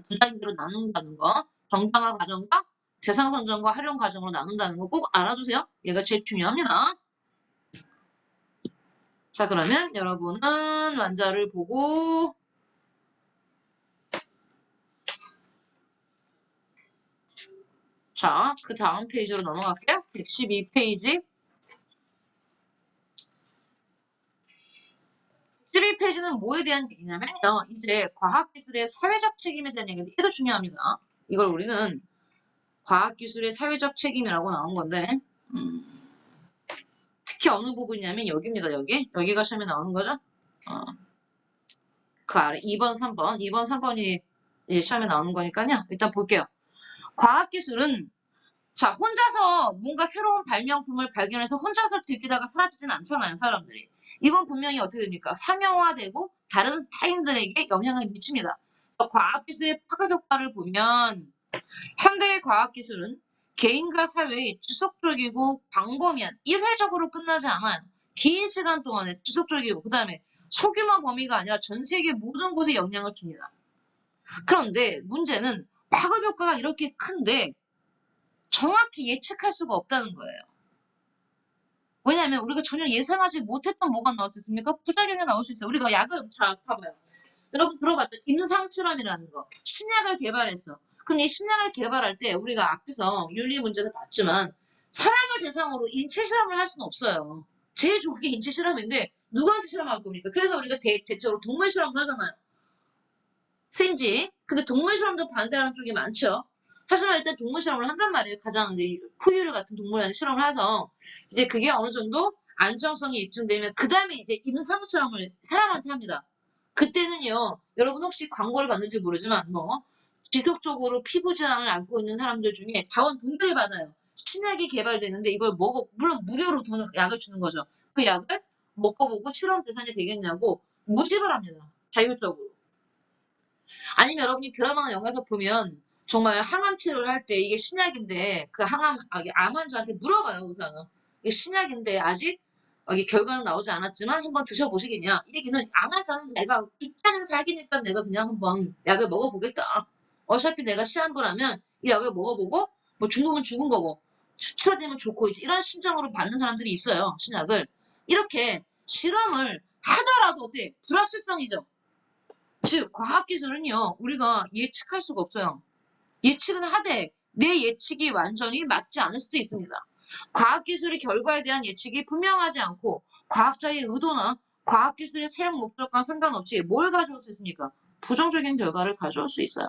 Speaker 1: 두 단계로 나눈다는 거. 정당화 과정과 대상 선정과 활용 과정으로 나눈다는 거 꼭 알아두세요. 얘가 제일 중요합니다. 자, 그러면 여러분은 완자를 보고 자, 그 다음 페이지로 넘어갈게요. 112페이지. 112페이지는 뭐에 대한 얘기냐면 이제 과학기술의 사회적 책임에 대한 얘기인데 이게 더 중요합니다. 이걸 우리는 과학기술의 사회적 책임이라고 나온 건데 특히 어느 부분이냐면 여기입니다. 여기가 시험에 나오는 거죠. 그 아래 2번, 3번. 2번, 3번이 이제 시험에 나오는 거니까요. 일단 볼게요. 과학기술은 자, 혼자서 뭔가 새로운 발명품을 발견해서 혼자서 들키다가 사라지진 않잖아요, 사람들이. 이건 분명히 어떻게 됩니까? 상용화되고 다른 타인들에게 영향을 미칩니다. 과학기술의 파급 효과를 보면 현대의 과학기술은 개인과 사회에 지속적이고 광범위한 일회적으로 끝나지 않아요. 긴 시간 동안에 지속적이고 그 다음에 소규모 범위가 아니라 전 세계 모든 곳에 영향을 줍니다. 그런데 문제는 파급 효과가 이렇게 큰데 정확히 예측할 수가 없다는 거예요. 왜냐하면 우리가 전혀 예상하지 못했던 뭐가 나올 수 있습니까? 부작용이 나올 수 있어요. 우리가 약을 자 봐봐요. 여러분 들어봤죠? 임상실험이라는 거. 신약을 개발했어. 근데 이 신약을 개발할 때 우리가 앞에서 윤리 문제에서 봤지만 사람을 대상으로 인체 실험을 할 수는 없어요. 제일 좋은 게 인체 실험인데 누구한테 실험할 겁니까? 그래서 우리가 대체로 동물 실험을 하잖아요. 생지. 근데 동물 실험도 반대하는 쪽이 많죠. 하지만 일단 동물 실험을 한단 말이에요. 가장 이제 포유류 같은 동물한테 실험을 해서 이제 그게 어느 정도 안정성이 입증되면 그 다음에 이제 임상 실험을 사람한테 합니다. 그때는요, 여러분 혹시 광고를 받는지 모르지만 뭐 지속적으로 피부 질환을 앓고 있는 사람들 중에 자원 돈을 받아요. 신약이 개발되는데 이걸 물론 무료로 약을 주는 거죠. 그 약을 먹어보고 실험 대상이 되겠냐고 모집을 합니다. 자율적으로. 아니면 여러분이 드라마나 영화에서 보면 정말 항암 치료를 할 때 이게 신약인데 그 암 환자한테 물어봐요, 의사는. 이게 신약인데 아직 이게 결과는 나오지 않았지만 한번 드셔보시겠냐. 이 얘기는 암 환자는 내가 죽자는 살기니까 내가 그냥 한번 약을 먹어보겠다. 어차피 내가 시한부 하면 이 약을 먹어보고 뭐 죽으면 죽은 거고 추천되면 좋고 이런 심정으로 받는 사람들이 있어요, 신약을. 이렇게 실험을 하더라도 어때? 불확실성이죠. 즉 과학기술은요 우리가 예측할 수가 없어요. 예측은 하되 내 예측이 완전히 맞지 않을 수도 있습니다. 과학기술의 결과에 대한 예측이 분명하지 않고 과학자의 의도나 과학기술의 사용 목적과 상관없이 뭘 가져올 수 있습니까? 부정적인 결과를 가져올 수 있어요.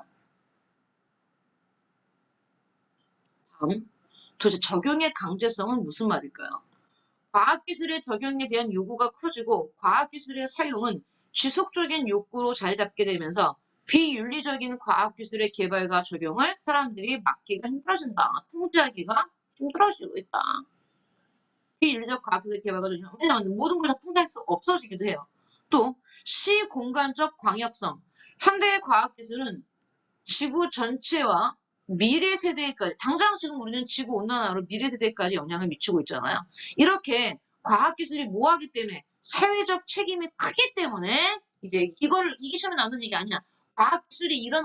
Speaker 1: 다음, 도대체 적용의 강제성은 무슨 말일까요? 과학기술의 적용에 대한 요구가 커지고 과학기술의 사용은 지속적인 욕구로 자리 잡게 되면서 비윤리적인 과학기술의 개발과 적용을 사람들이 막기가 힘들어진다. 통제하기가 힘들어지고 있다. 비윤리적 과학기술 개발과 적용. 왜냐하면 모든 걸 다 통제할 수 없어지기도 해요. 또 시공간적 광역성. 현대의 과학기술은 지구 전체와 미래 세대까지 당장 지금 우리는 지구 온난화로 미래 세대까지 영향을 미치고 있잖아요. 이렇게 과학기술이 뭐하기 때문에 사회적 책임이 크기 때문에 이제 이게 시험에 나오는 얘기 아니야. 과학기술이 이런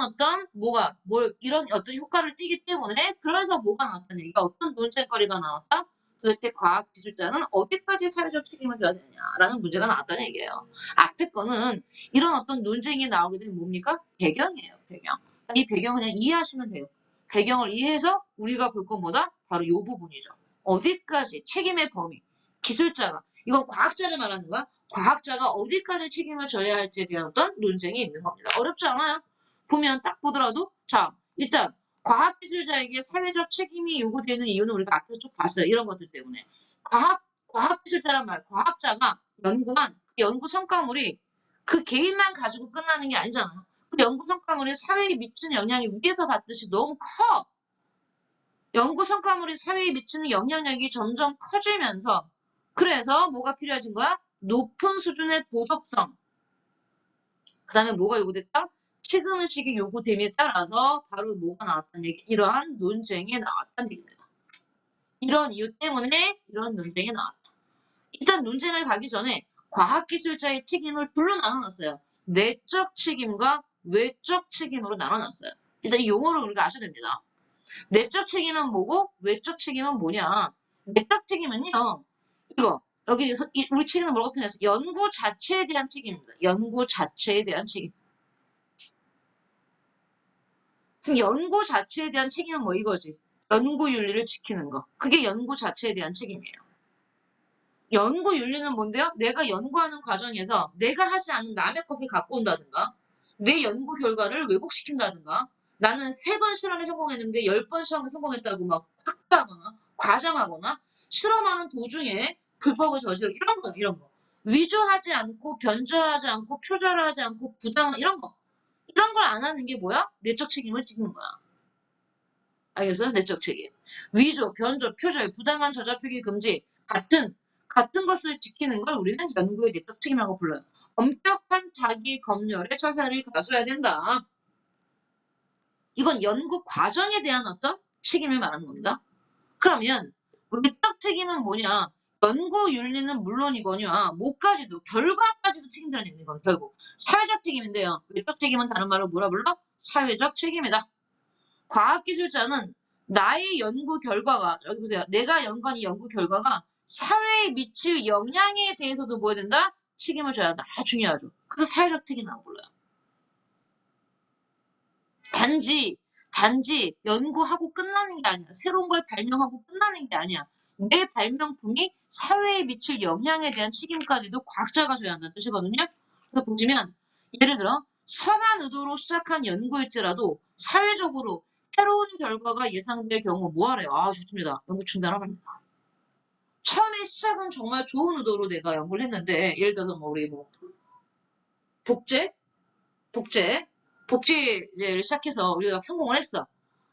Speaker 1: 이런 어떤 효과를 띠기 때문에 그래서 뭐가 나왔다는 얘기가 어떤 논쟁거리가 나왔다? 도대체 과학기술자는 어디까지 사회적 책임을 져야 되느냐라는 문제가 나왔다는 얘기예요. 앞에 거는 이런 어떤 논쟁이 나오게 되면 뭡니까? 배경이에요. 배경. 이 배경을 그냥 이해하시면 돼요. 배경을 이해해서 우리가 볼 건 뭐다? 바로 이 부분이죠. 어디까지 책임의 범위. 기술자가 이건 과학자를 말하는 거야. 과학자가 어디까지 책임을 져야 할지에 대한 어떤 논쟁이 있는 겁니다. 어렵지 않아요. 보면 딱 보더라도 자 일단 과학기술자에게 사회적 책임이 요구되는 이유는 우리가 앞에서 쭉 봤어요. 이런 것들 때문에. 과학기술자란 말, 과학자가 연구한 그 연구 성과물이 그 개인만 가지고 끝나는 게 아니잖아요. 그 연구 성과물이 사회에 미치는 영향이 위에서 봤듯이 너무 커. 연구 성과물이 사회에 미치는 영향력이 점점 커지면서 그래서 뭐가 필요해진 거야? 높은 수준의 도덕성. 그 다음에 뭐가 요구됐다? 책임의식이 요구됨에 따라서 바로 뭐가 나왔다는 얘기, 이러한 논쟁이 나왔다는 얘기입니다. 이런 이유 때문에 이런 논쟁이 나왔다. 일단 논쟁을 가기 전에 과학기술자의 책임을 둘로 나눠놨어요. 내적 책임과 외적 책임으로 나눠놨어요. 일단 이 용어를 우리가 아셔야 됩니다. 내적 책임은 뭐고 외적 책임은 뭐냐. 내적 책임은요. 이거 여기서 우리 책임은 뭐라고 표현했어? 연구 자체에 대한 책임입니다. 연구 자체에 대한 책임. 지금 연구 자체에 대한 책임은 뭐 이거지. 연구 윤리를 지키는 거. 그게 연구 자체에 대한 책임이에요. 연구 윤리는 뭔데요? 내가 연구하는 과정에서 내가 하지 않은 남의 것을 갖고 온다든가 내 연구 결과를 왜곡시킨다든가 나는 3번 실험에 성공했는데 10번 실험에 성공했다고 막 확대하거나 과장하거나 실험하는 도중에 불법을 저지르고 이런 거. 위조하지 않고 변조하지 않고 표절하지 않고 부당한 이런 거. 이런 걸 안 하는 게 뭐야? 내적 책임을 지는 거야. 알겠어요? 내적 책임. 위조, 변조, 표절, 부당한 저자 표기 금지 같은 것을 지키는 걸 우리는 연구의 내적 책임이라고 불러요. 엄격한 자기 검열에 처사를 가져야 된다. 이건 연구 과정에 대한 어떤 책임을 말하는 겁니다. 그러면 외적 책임은 뭐냐? 연구 윤리는 물론이거니와 뭐까지도 결과까지도 책임져야 되는 건 결국 사회적 책임인데요. 외적 책임은 다른 말로 뭐라 불러? 사회적 책임이다. 과학기술자는 나의 연구 결과가 여기 보세요. 내가 연구한 이 연구 결과가 사회에 미칠 영향에 대해서도 뭐 해야 된다? 책임을 져야 한다. 중요하죠. 그래서 사회적 책임이라고 불러요. 단지 연구하고 끝나는 게 아니야. 새로운 걸 발명하고 끝나는 게 아니야. 내 발명품이 사회에 미칠 영향에 대한 책임까지도 과학자가 져야 한다는 뜻이거든요. 그래서 보시면 예를 들어 선한 의도로 시작한 연구일지라도 사회적으로 새로운 결과가 예상될 경우 뭐 하래요? 좋습니다. 연구 중단하랍니다. 처음에 시작은 정말 좋은 의도로 내가 연구를 했는데 예를 들어서 뭐 우리 뭐 복제제를 시작해서 우리가 성공을 했어.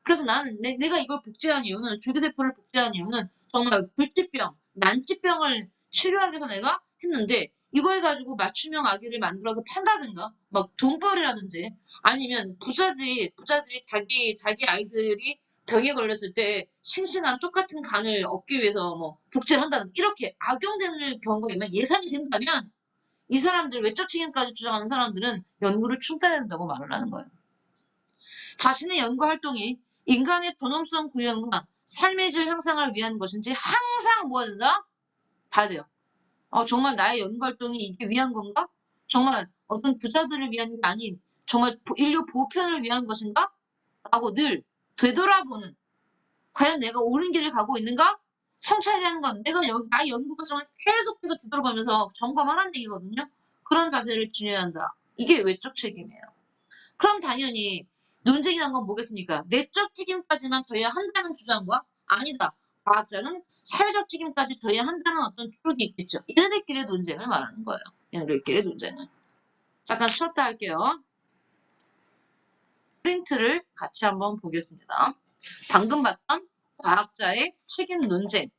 Speaker 1: 그래서 나는 내가 이걸 복제한 이유는 줄기세포를 복제한 이유는 정말 불치병, 난치병을 치료하기 위해서 내가 했는데 이걸 가지고 맞춤형 아기를 만들어서 판다든가 막 돈벌이라든지 아니면 부자들이 자기 아이들이 병에 걸렸을 때 싱싱한 똑같은 간을 얻기 위해서 뭐 복제를 한다든가 이렇게 악용되는 경우가 예상이 된다면 이 사람들 외적 책임까지 주장하는 사람들은 연구를 중단해야 된다고 말을 하는 거예요. 자신의 연구 활동이 인간의 존엄성 구현과 삶의 질 향상을 위한 것인지 항상 뭐 해야 된다? 봐야 돼요. 정말 나의 연구 활동이 이게 위한 건가? 정말 어떤 부자들을 위한 게 아닌 정말 인류 보편을 위한 것인가? 라고 늘 되돌아보는 과연 내가 옳은 길을 가고 있는가? 성찰이라는 건 내가 나의 연구 과정을 계속해서 뒤돌아보면서 점검하라는 얘기거든요. 그런 자세를 지녀야 한다. 이게 외적 책임이에요. 그럼 당연히 논쟁이 난 건 뭐겠습니까? 내적 책임까지만 져야 한다는 주장과 아니다. 과학자는 사회적 책임까지 져야 한다는 어떤 추론이 있겠죠. 얘네들끼리의 논쟁을 말하는 거예요. 얘네들끼리의 논쟁을. 잠깐 쉬었다 할게요. 프린트를 같이 한번 보겠습니다. 방금 봤던 과학자의 책임 논쟁.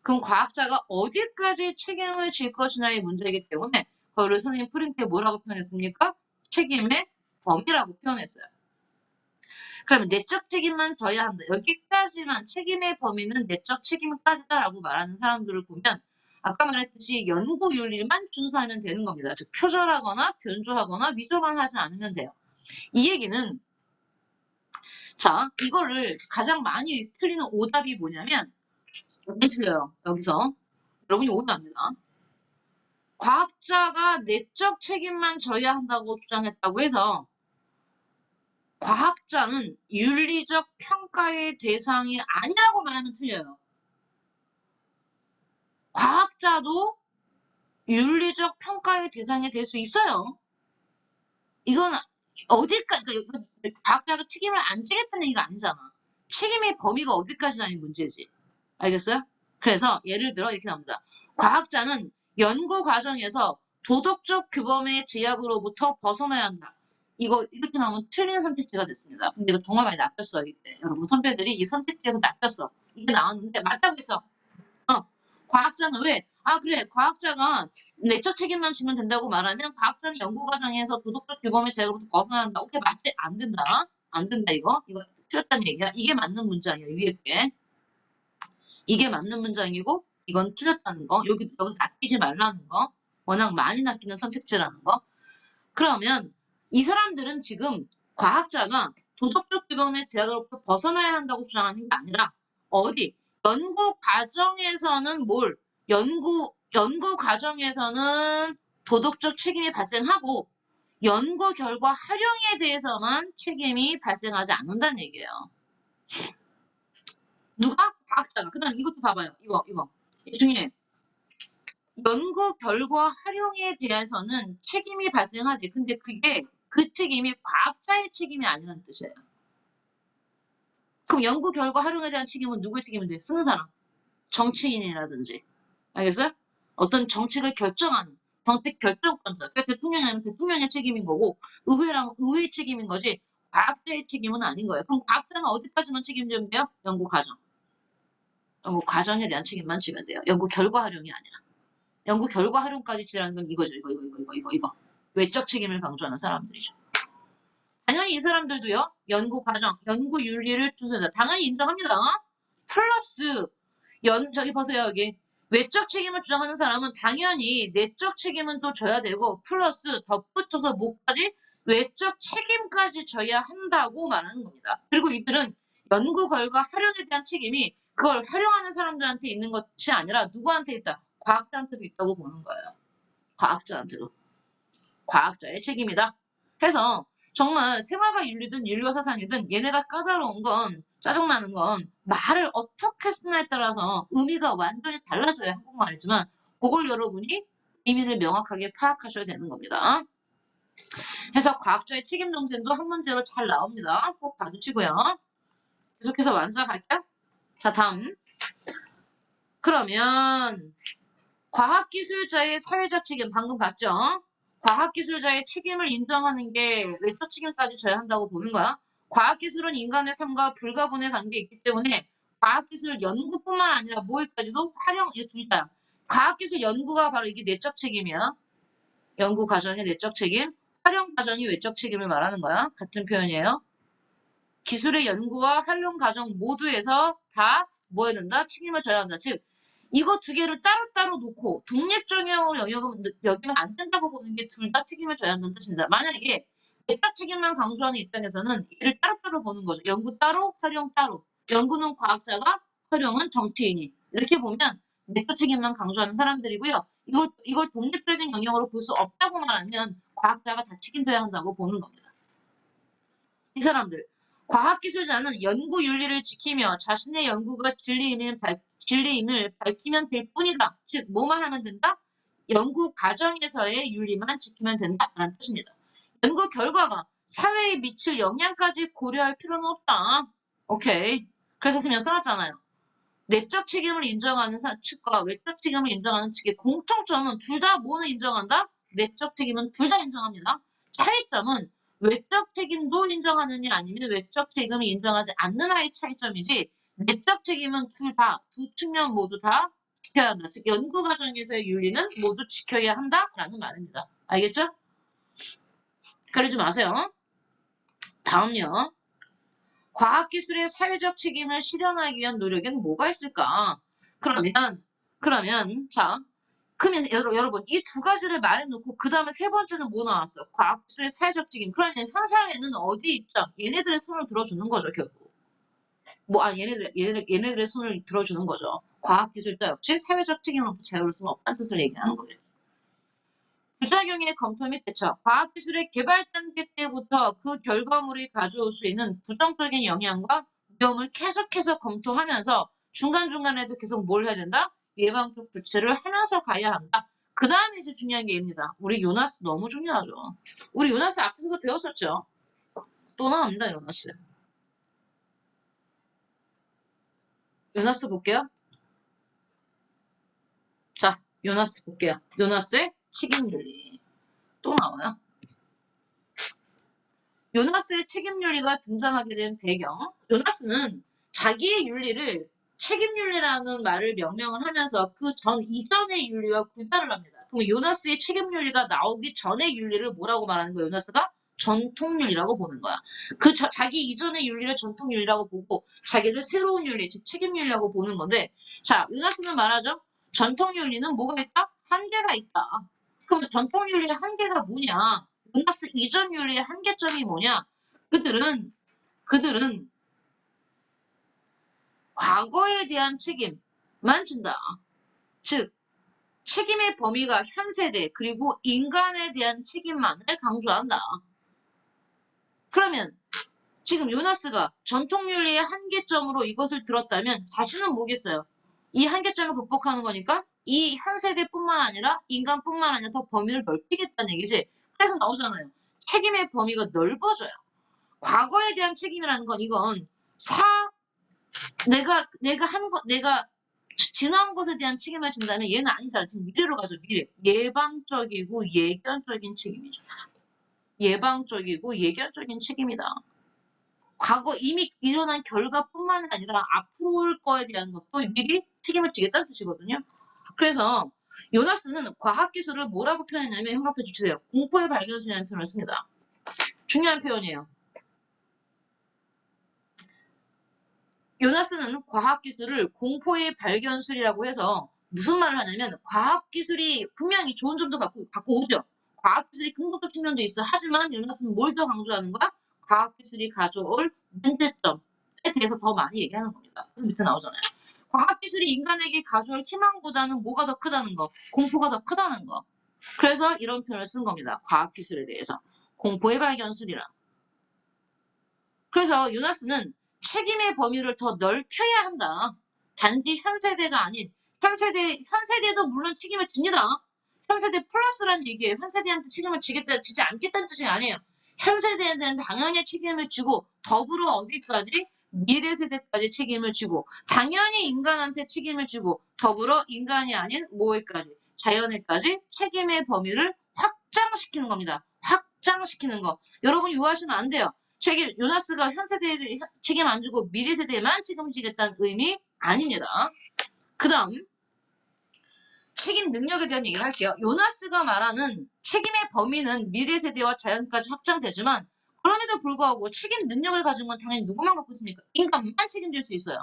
Speaker 1: 그럼 과학자가 어디까지 책임을 질 것이냐의 문제이기 때문에 그거를 선생님 프린트에 뭐라고 표현했습니까? 책임의 범위라고 표현했어요. 그러면 내적 책임만 져야 한다. 여기까지만 책임의 범위는 내적 책임까지다라고 말하는 사람들을 보면 아까 말했듯이 연구 윤리만 준수하면 되는 겁니다. 즉 표절하거나 변조하거나 위조만 하지 않으면 돼요. 이 얘기는 자 이거를 가장 많이 틀리는 오답이 뭐냐면 안 틀려요. 여기서. 여러분이 오해합니다. 과학자가 내적 책임만 져야 한다고 주장했다고 해서 과학자는 윤리적 평가의 대상이 아니라고 말하면 틀려요. 과학자도 윤리적 평가의 대상이 될 수 있어요. 이건 어디까지, 과학자가 책임을 안 지겠다는 얘기가 아니잖아. 책임의 범위가 어디까지라는 문제지. 알겠어요? 그래서 예를 들어 이렇게 나옵니다. 과학자는 연구 과정에서 도덕적 규범의 제약으로부터 벗어나야 한다. 이거 이렇게 나오면 틀린 선택지가 됐습니다. 근데 이거 정말 많이 낚였어. 이때. 여러분 선배들이 이 선택지에서 낚였어. 이게 나왔는데 맞다고 했어. 과학자는 왜? 아 그래 과학자가 내적 책임만 지면 된다고 말하면 과학자는 연구 과정에서 도덕적 규범의 제약으로부터 벗어나야 한다. 오케이 맞지? 안 된다. 안 된다 이거 틀렸다는 얘기야. 이게 맞는 문장이야 위에 게. 이게 맞는 문장이고 이건 틀렸다는 거. 여기 낚이지 말라는 거. 워낙 많이 낚이는 선택지라는 거. 그러면 이 사람들은 지금 과학자가 도덕적 규범의 제약으로부터 벗어나야 한다고 주장하는 게 아니라 어디 연구 과정에서는 연구 과정에서는 도덕적 책임이 발생하고 연구 결과 활용에 대해서만 책임이 발생하지 않는다는 얘기예요. 누가? 과학자가. 그 다음 이것도 봐봐요. 이거. 중요해. 연구 결과 활용에 대해서는 책임이 발생하지. 근데 그게 그 책임이 과학자의 책임이 아니라는 뜻이에요. 그럼 연구 결과 활용에 대한 책임은 누구의 책임인데? 쓰는 사람. 정치인이라든지. 알겠어요? 어떤 정책을 결정하는 정책 결정권자. 그러니까 대통령이 아니면 대통령의 책임인 거고 의회라면 의회의 책임인 거지 과학자의 책임은 아닌 거예요. 그럼 과학자는 어디까지만 책임지면 돼요? 연구 과정. 연구 과정에 대한 책임만 지면 돼요. 연구 결과 활용이 아니라. 연구 결과 활용까지 지라는 건 이거죠. 이거. 외적 책임을 강조하는 사람들이죠. 당연히 이 사람들도요. 연구 과정, 연구 윤리를 준수한다. 당연히 인정합니다. 플러스 저기 보세요. 여기 외적 책임을 주장하는 사람은 당연히 내적 책임은 또 져야 되고 플러스 덧붙여서 뭐까지 외적 책임까지 져야 한다고 말하는 겁니다. 그리고 이들은 연구 결과 활용에 대한 책임이 그걸 활용하는 사람들한테 있는 것이 아니라 누구한테 있다? 과학자한테도 있다고 보는 거예요. 과학자한테도. 과학자의 책임이다. 해서 정말 생활과 윤리든 윤리와 사상이든 얘네가 까다로운 건 짜증나는 건 말을 어떻게 쓰냐에 따라서 의미가 완전히 달라져야 한국말이지만 그걸 여러분이 의미를 명확하게 파악하셔야 되는 겁니다. 해서 과학자의 책임 논쟁도 한 문제로 잘 나옵니다. 꼭 봐주시고요. 계속해서 완성할게요. 자 다음 그러면 과학기술자의 사회적 책임 방금 봤죠? 과학기술자의 책임을 인정하는 게 외적 책임까지 져야 한다고 보는 거야. 과학기술은 인간의 삶과 불가분의 관계에 있기 때문에 과학기술 연구뿐만 아니라 뭐에까지도 활용, 이거 둘다 과학기술 연구가 바로 이게 내적 책임이야. 연구 과정의 내적 책임, 활용 과정이 외적 책임을 말하는 거야. 같은 표현이에요. 기술의 연구와 활용 과정 모두에서 다 뭐 해야 된다? 책임을 져야 한다. 즉 이거 두 개를 따로따로 놓고 독립적으로 여기면 안 된다고 보는 게 둘 다 책임을 져야 한다는 뜻입니다. 만약에 내적 책임만 강조하는 입장에서는 이를 따로따로 보는 거죠. 연구 따로, 활용 따로. 연구는 과학자가, 활용은 정치인이. 이렇게 보면 내적 책임만 강조하는 사람들이고요. 이걸 독립적인 영역으로 볼 수 없다고 말하면 과학자가 다 책임져야 한다고 보는 겁니다. 이 사람들. 과학기술자는 연구 윤리를 지키며 자신의 연구가 진리임을 밝히면 될 뿐이다. 즉 뭐만 하면 된다? 연구 과정에서의 윤리만 지키면 된다라는 뜻입니다. 연구 결과가 사회에 미칠 영향까지 고려할 필요는 없다. 오케이. 그래서 선생님이 써놨잖아요. 내적 책임을 인정하는 측과 외적 책임을 인정하는 측의 공통점은 둘 다 뭐는 인정한다? 내적 책임은 둘 다 인정합니다. 차이점은 외적 책임도 인정하느냐 아니면 외적 책임을 인정하지 않느냐의 차이점이지 내적 책임은 두 측면 모두 다 지켜야 한다. 즉 연구 과정에서의 윤리는 모두 지켜야 한다라는 말입니다. 알겠죠? 그러지 마세요. 다음요. 과학기술의 사회적 책임을 실현하기 위한 노력에는 뭐가 있을까? 그러면 자 그러면 여러분 이 두 가지를 말해놓고 그 다음에 세 번째는 뭐 나왔어? 과학기술의 사회적 책임. 그러면 현 사회는 어디 입장? 얘네들의 손을 들어주는 거죠 결국. 얘네들의 손을 들어주는 거죠. 과학기술도 역시 사회적 책임으로부터 자유로울 수는 없다는 뜻을 얘기하는 거예요. 부작용의 검토 및 대처. 과학기술의 개발 단계 때부터 그 결과물이 가져올 수 있는 부정적인 영향과 위험을 계속해서 검토하면서 중간중간에도 계속 뭘 해야 된다? 예방적 조치를 하면서 가야 한다. 그 다음에 이제 중요한 게 입니다. 우리 요나스 너무 중요하죠. 우리 요나스 앞에서도 배웠었죠. 또 나옵니다, 요나스. 요나스 볼게요. 자, 요나스 볼게요. 요나스의 책임윤리. 또 나와요. 요나스의 책임윤리가 등장하게 된 배경. 요나스는 자기의 윤리를 책임윤리라는 말을 명명을 하면서 그 전 이전의 윤리와 구별을 합니다. 그럼 요나스의 책임윤리가 나오기 전의 윤리를 뭐라고 말하는 거예요? 요나스가 전통윤리라고 보는 거야. 자기 이전의 윤리를 전통윤리라고 보고 자기를 새로운 윤리, 즉 책임윤리라고 보는 건데, 자, 요나스는 말하죠. 전통윤리는 뭐가 있다? 한계가 있다. 그럼 전통윤리의 한계가 뭐냐? 요나스 이전 윤리의 한계점이 뭐냐? 그들은 과거에 대한 책임만 진다. 즉, 책임의 범위가 현 세대 그리고 인간에 대한 책임만을 강조한다. 그러면 지금 요나스가 전통윤리의 한계점으로 이것을 들었다면 자신은 뭐겠어요? 이 한계점을 극복하는 거니까 이 현 세대뿐만 아니라 인간뿐만 아니라 더 범위를 넓히겠다는 얘기지. 그래서 나오잖아요. 책임의 범위가 넓어져요. 과거에 대한 책임이라는 건 이건 내가 지나온 것에 대한 책임을 진다면 얘는 아니잖아. 지금 미래로 가죠. 미래. 예방적이고 예견적인 책임이죠. 예방적이고 예견적인 책임이다. 과거 이미 일어난 결과뿐만 아니라 앞으로 올 거에 대한 것도 미리 책임을 지겠다는 뜻이거든요. 그래서 요나스는 과학기술을 뭐라고 표현했냐면 형광펜 주세요. 공포의 발견술이라는 표현을 씁니다. 중요한 표현이에요. 요나스는 과학기술을 공포의 발견술이라고 해서 무슨 말을 하냐면 과학기술이 분명히 좋은 점도 갖고 오죠. 과학기술이 긍정적 측면도 있어. 하지만 요나스는 뭘 더 강조하는 거야? 과학기술이 가져올 문제점에 대해서 더 많이 얘기하는 겁니다. 그래서 밑에 나오잖아요. 과학기술이 인간에게 가져올 희망보다는 뭐가 더 크다는 거, 공포가 더 크다는 거. 그래서 이런 표현을 쓴 겁니다. 과학기술에 대해서. 공포의 발견술이라. 그래서 요나스는 책임의 범위를 더 넓혀야 한다. 단지 현 세대가 아닌 현 세대도 물론 책임을 집니다. 현 세대 플러스라는 얘기예요. 현 세대한테 책임을 지지 않겠다는 뜻이 아니에요. 현 세대에는 당연히 책임을 지고 더불어 어디까지? 미래 세대까지 책임을 지고 당연히 인간한테 책임을 지고 더불어 인간이 아닌 뭐에까지? 자연에까지 책임의 범위를 확장시키는 겁니다. 확장시키는 거. 여러분 유하시면 안 돼요. 요나스가 현 세대에 책임 안 지고 미래 세대에만 책임지겠다는 의미 아닙니다. 그 다음 책임 능력에 대한 얘기를 할게요. 요나스가 말하는 책임의 범위는 미래 세대와 자연까지 확장되지만 그럼에도 불구하고 책임 능력을 가진 건 당연히 누구만 갖고 있습니까? 인간만 책임질 수 있어요.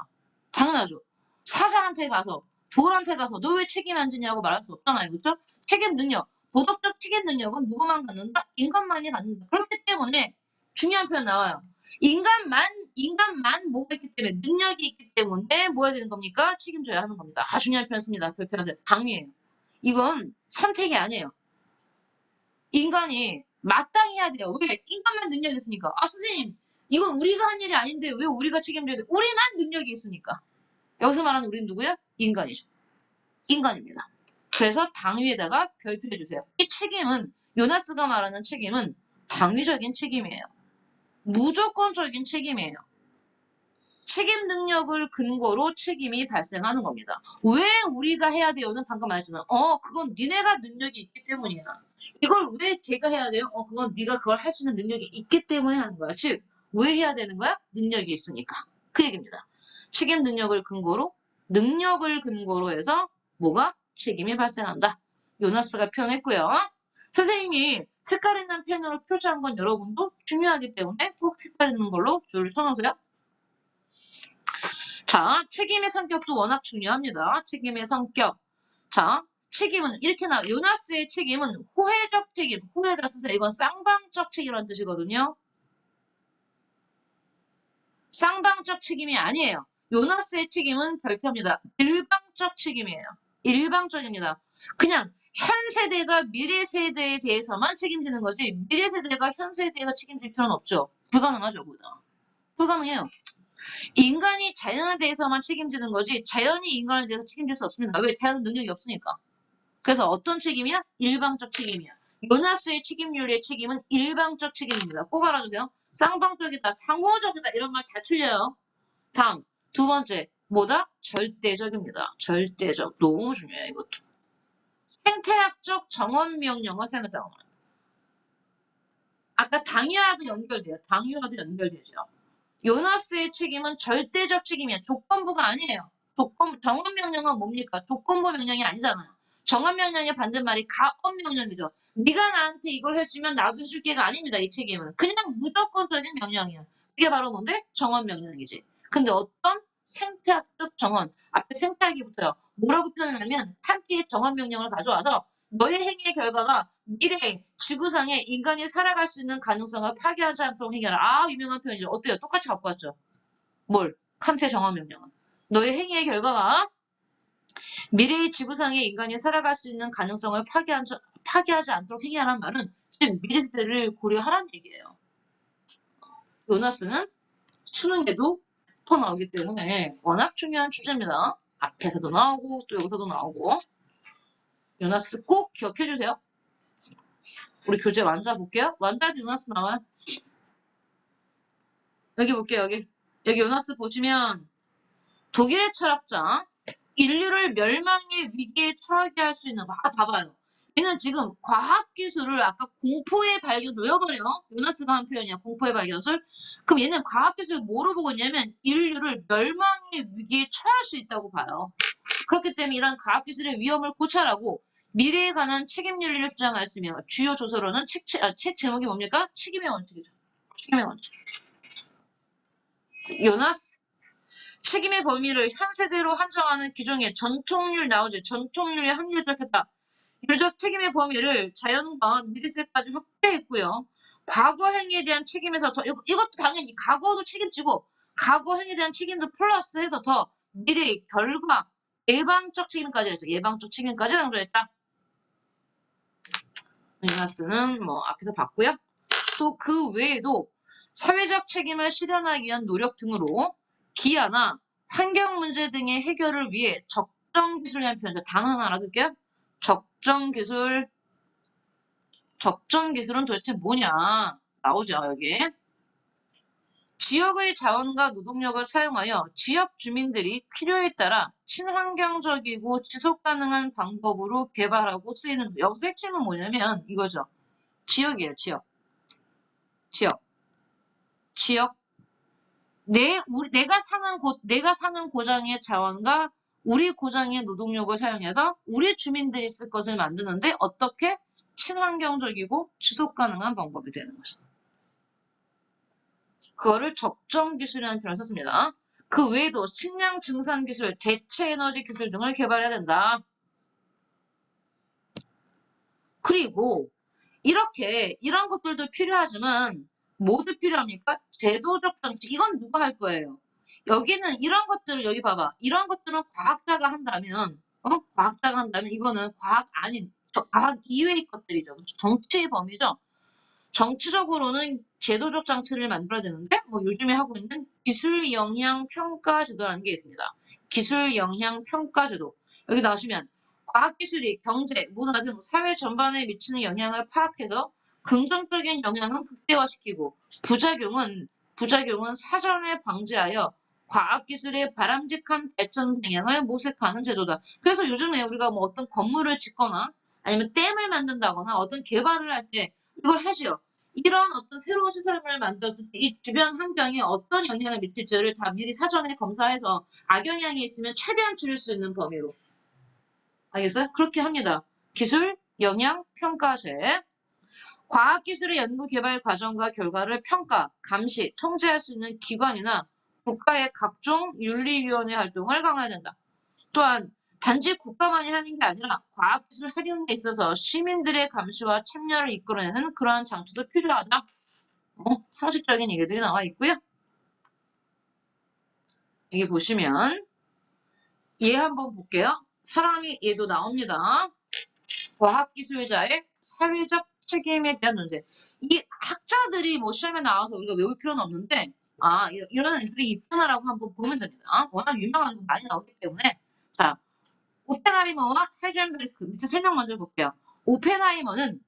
Speaker 1: 당연하죠. 사자한테 가서 돌한테 가서 너 왜 책임 안 지냐고 말할 수 없잖아요. 그렇죠? 책임 능력, 도덕적 책임 능력은 누구만 갖는다? 인간만이 갖는다. 그렇기 때문에 중요한 표현 나와요. 인간만 뭐가 있기 때문에 능력이 있기 때문에 뭐 해야 되는 겁니까? 책임져야 하는 겁니다. 중요한 표현 씁니다. 별표하세요. 당위예요. 이건 선택이 아니에요. 인간이 마땅히 해야 돼요. 왜? 인간만 능력이 있으니까. 선생님 이건 우리가 한 일이 아닌데 왜 우리가 책임져야 돼? 우리만 능력이 있으니까. 여기서 말하는 우리는 누구야? 인간이죠. 인간입니다. 그래서 당위에다가 별표해 주세요. 이 책임은 요나스가 말하는 책임은 당위적인 책임이에요. 무조건적인 책임이에요. 책임 능력을 근거로 책임이 발생하는 겁니다. 왜 우리가 해야 돼요는 방금 말했잖아. 그건 니네가 능력이 있기 때문이야. 이걸 왜 제가 해야 돼요? 그건 네가 그걸 할 수 있는 능력이 있기 때문에 하는 거야. 즉, 왜 해야 되는 거야? 능력이 있으니까. 그 얘기입니다. 책임 능력을 근거로 해서 뭐가? 책임이 발생한다. 요나스가 표현했고요. 선생님이 색깔 있는 펜으로 표시한 건 여러분도 중요하기 때문에 꼭 색깔 있는 걸로 줄을 쳐놓으세요. 자, 책임의 성격도 워낙 중요합니다. 책임의 성격. 자, 책임은 이렇게 나와요. 요나스의 책임은 호혜적 책임. 호혜다 쓰세요. 이건 쌍방적 책임이라는 뜻이거든요. 쌍방적 책임이 아니에요. 요나스의 책임은 별표입니다. 일방적 책임이에요. 일방적입니다. 그냥 현 세대가 미래 세대에 대해서만 책임지는 거지 미래 세대가 현 세대가 책임질 필요는 없죠. 불가능하죠. 그거다. 불가능해요. 인간이 자연에 대해서만 책임지는 거지 자연이 인간에 대해서 책임질 수 없습니다. 왜? 자연은 능력이 없으니까. 그래서 어떤 책임이야? 일방적 책임이야. 요나스의 책임윤리의 책임은 일방적 책임입니다. 꼭 알아두세요. 쌍방적이다, 상호적이다 이런 말 다 틀려요. 다음 두 번째 뭐다? 절대적입니다. 절대적. 너무 중요해요. 이것도. 생태학적 정언명령을 사용했다고 합니다. 아까 당위와도 연결돼요. 당위와도 연결되죠. 요나스의 책임은 절대적 책임이야. 조건부가 아니에요. 정언명령은 뭡니까? 조건부 명령이 아니잖아요. 정언명령의 반대말이 가언명령이죠. 네가 나한테 이걸 해주면 나도 해줄게가 아닙니다. 이 책임은. 그냥 무조건적인 명령이야. 이게 바로 뭔데? 정언명령이지. 근데 어떤 생태학적 정언, 앞에 생태학이 붙어요. 뭐라고 표현하냐면 칸트의 정언명령을 가져와서 너의 행위의 결과가 미래에 지구상에 인간이 살아갈 수 있는 가능성을 파괴하지 않도록 해결하라. 아, 유명한 표현이죠. 어때요? 똑같이 갖고 왔죠. 뭘? 칸트의 정언명령은. 너의 행위의 결과가 미래의 지구상에 인간이 살아갈 수 있는 가능성을 파괴하지 않도록 행위하라는 말은 지금 미래 세대를 고려하라는 얘기예요. 요나스는 수능에도 더 나오기 때문에 워낙 중요한 주제입니다. 앞에서도 나오고 또 여기서도 나오고. 요나스 꼭 기억해 주세요. 우리 교재 완자 볼게요. 완자에도 요나스 나와요. 여기 볼게요. 여기 요나스 보시면 독일의 철학자 인류를 멸망의 위기에 처하게 할 수 있는 봐봐요. 얘는 지금 과학기술을 아까 공포의 발견 놓여버려. 요나스가 한 표현이야. 공포의 발견술. 그럼 얘는 과학기술을 뭐로 보고 있냐면 인류를 멸망의 위기에 처할 수 있다고 봐요. 그렇기 때문에 이런 과학기술의 위험을 고찰하고 미래에 관한 책임윤리를 주장하였으며 주요 조서로는 책 제목이 뭡니까? 책임의 원칙이죠. 책임의 원칙. 요나스 책임의 범위를 현 세대로 한정하는 기존의 전통률 나오죠. 전통률에 합리적했다. 율적 책임의 범위를 자연과 미래 세대까지 확대했고요. 과거 행위에 대한 책임에서 더 이것도 당연히 과거도 책임지고 과거 행위에 대한 책임도 플러스해서 더 미래의 결과 예방적 책임까지 했죠. 예방적 책임까지 강조했다. 요나스는 뭐 앞에서 봤고요. 또 그 외에도 사회적 책임을 실현하기 위한 노력 등으로 기아나 환경 문제 등의 해결을 위해 적정 기술이라는 표현이죠. 단어 하나 알아둘게요. 적정 기술은 도대체 뭐냐? 나오죠, 여기. 지역의 자원과 노동력을 사용하여 지역 주민들이 필요에 따라 친환경적이고 지속 가능한 방법으로 개발하고 쓰이는 여기서 핵심은 뭐냐면 이거죠. 지역이에요, 지역. 내가 사는 고장의 자원과 우리 고장의 노동력을 사용해서 우리 주민들이 쓸 것을 만드는데 어떻게 친환경적이고 지속 가능한 방법이 되는 것이죠. 그거를 적정 기술이라는 표현을 썼습니다. 그 외에도 식량 증산 기술, 대체 에너지 기술 등을 개발해야 된다. 그리고 이런 것들도 필요하지만 뭐도 필요합니까? 제도적 정치. 이건 누가 할 거예요? 여기는 이런 것들을 여기 봐봐. 이런 것들은 과학자가 한다면 과학자가 한다면 이거는 과학 아닌 과학 이외의 것들이죠. 정치의 범위죠. 정치적으로는 제도적 장치를 만들어야 되는데 뭐 요즘에 하고 있는 기술 영향 평가 제도라는 게 있습니다. 기술 영향 평가 제도. 여기 나오시면 과학기술이 경제, 문화 등 사회 전반에 미치는 영향을 파악해서 긍정적인 영향은 극대화시키고 부작용은 사전에 방지하여 과학기술의 바람직한 발전 방향을 모색하는 제도다. 그래서 요즘에 우리가 뭐 어떤 건물을 짓거나 아니면 댐을 만든다거나 어떤 개발을 할 때 이걸 하죠. 이런 어떤 새로운 시설을 만들었을 때 이 주변 환경에 어떤 영향을 미칠지를 다 미리 사전에 검사해서 악영향이 있으면 최대한 줄일 수 있는 범위로. 알겠어요? 그렇게 합니다. 기술, 영향, 평가제. 과학기술의 연구 개발 과정과 결과를 평가, 감시, 통제할 수 있는 기관이나 국가의 각종 윤리위원회 활동을 강화해야 된다. 또한 단지 국가만이 하는 게 아니라 과학기술 활용에 있어서 시민들의 감시와 참여를 이끌어내는 그러한 장치도 필요하다. 상식적인 얘기들이 나와 있고요. 여기 보시면 얘 한번 볼게요. 사람이 얘도 나옵니다. 과학기술자의 사회적 책임에 대한 논제. 이 학자들이 뭐 시험에 나와서 우리가 외울 필요는 없는데, 이런 애들이 있구나라고 한번 보면 됩니다. 워낙 유명한 거 많이 나오기 때문에. 자, 오펜하이머와 하이젠베르크. 밑에 설명 먼저 볼게요. 오펜하이머는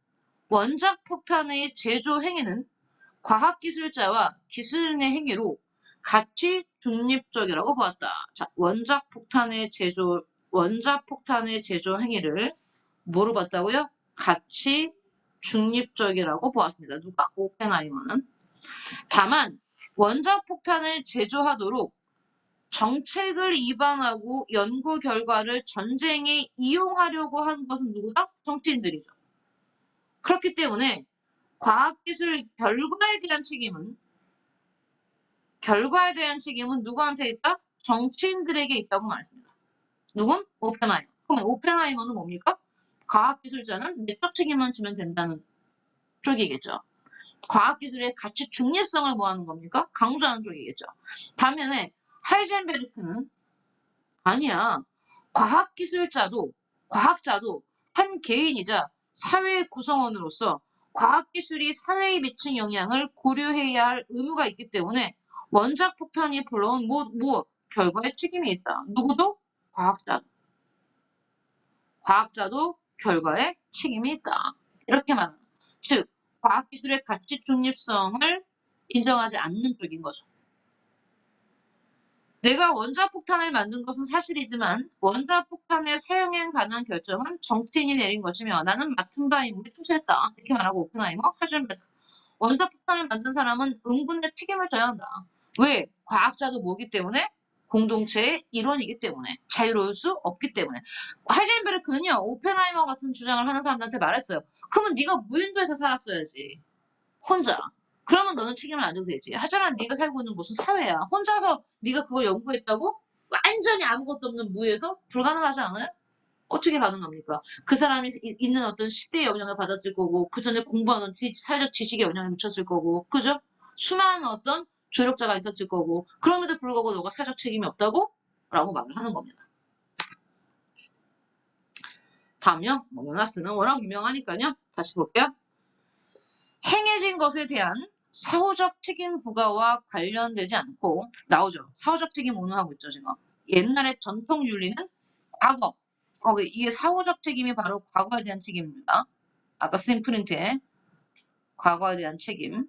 Speaker 1: 원자력 폭탄의 제조 행위는 과학기술자와 기술인의 행위로 가치 중립적이라고 보았다. 자, 원자폭탄의 제조 행위를 뭐로 봤다고요? 가치 중립적이라고 보았습니다. 누가? 오펜하이머는. 다만 원자폭탄을 제조하도록 정책을 위반하고 연구 결과를 전쟁에 이용하려고 한 것은 누구다? 정치인들이죠. 그렇기 때문에 과학기술 결과에 대한 책임은 누구한테 있다? 정치인들에게 있다고 말했습니다. 누군? 오펜하이머. 그럼 오펜하이머는 뭡니까? 과학기술자는 내적 책임만 지면 된다는 쪽이겠죠. 과학기술의 가치 중립성을 뭐하는 겁니까? 강조하는 쪽이겠죠. 반면에 하이젠베르크는 아니야. 과학자도 한 개인이자 사회 구성원으로서 과학기술이 사회에 미친 영향을 고려해야 할 의무가 있기 때문에 원자폭탄이 불러온 결과에 책임이 있다. 누구도? 과학자도 결과에 책임이 있다. 이렇게 말합니다. 즉, 과학기술의 가치 중립성을 인정하지 않는 쪽인 거죠. 내가 원자폭탄을 만든 것은 사실이지만 원자폭탄의 사용에 관한 결정은 정치인이 내린 것이며 나는 맡은 바 임무를 충실했다. 이렇게 말하고 오펜하이머, 하이젠베르크. 원자폭탄을 만든 사람은 응분의 책임을 져야 한다. 왜? 과학자도 뭐기 때문에? 공동체의 일원이기 때문에. 자유로울 수 없기 때문에. 하이젠베르크는요. 오펜하이머 같은 주장을 하는 사람들한테 말했어요. 그러면 네가 무인도에서 살았어야지. 혼자. 그러면 너는 책임을 안 져도 되지. 하지만 네가 살고 있는 곳은 사회야. 혼자서 네가 그걸 연구했다고? 완전히 아무것도 없는 무에서 불가능하지 않아요? 어떻게 가능합니까? 그 사람이 있는 어떤 시대의 영향을 받았을 거고 그 전에 공부하는 사회적 지식에 영향을 미쳤을 거고 그죠? 수많은 어떤 조력자가 있었을 거고 그럼에도 불구하고 너가 사회적 책임이 없다고? 라고 말을 하는 겁니다. 다음요. 요나스는 워낙 유명하니까요. 다시 볼게요. 행해진 것에 대한 사후적 책임 부과와 관련되지 않고 나오죠. 사후적 책임 운운하고 있죠. 지금. 옛날의 전통 윤리는 과거. 이게 사후적 책임이 바로 과거에 대한 책임입니다. 아까 쓴 프린트에 과거에 대한 책임.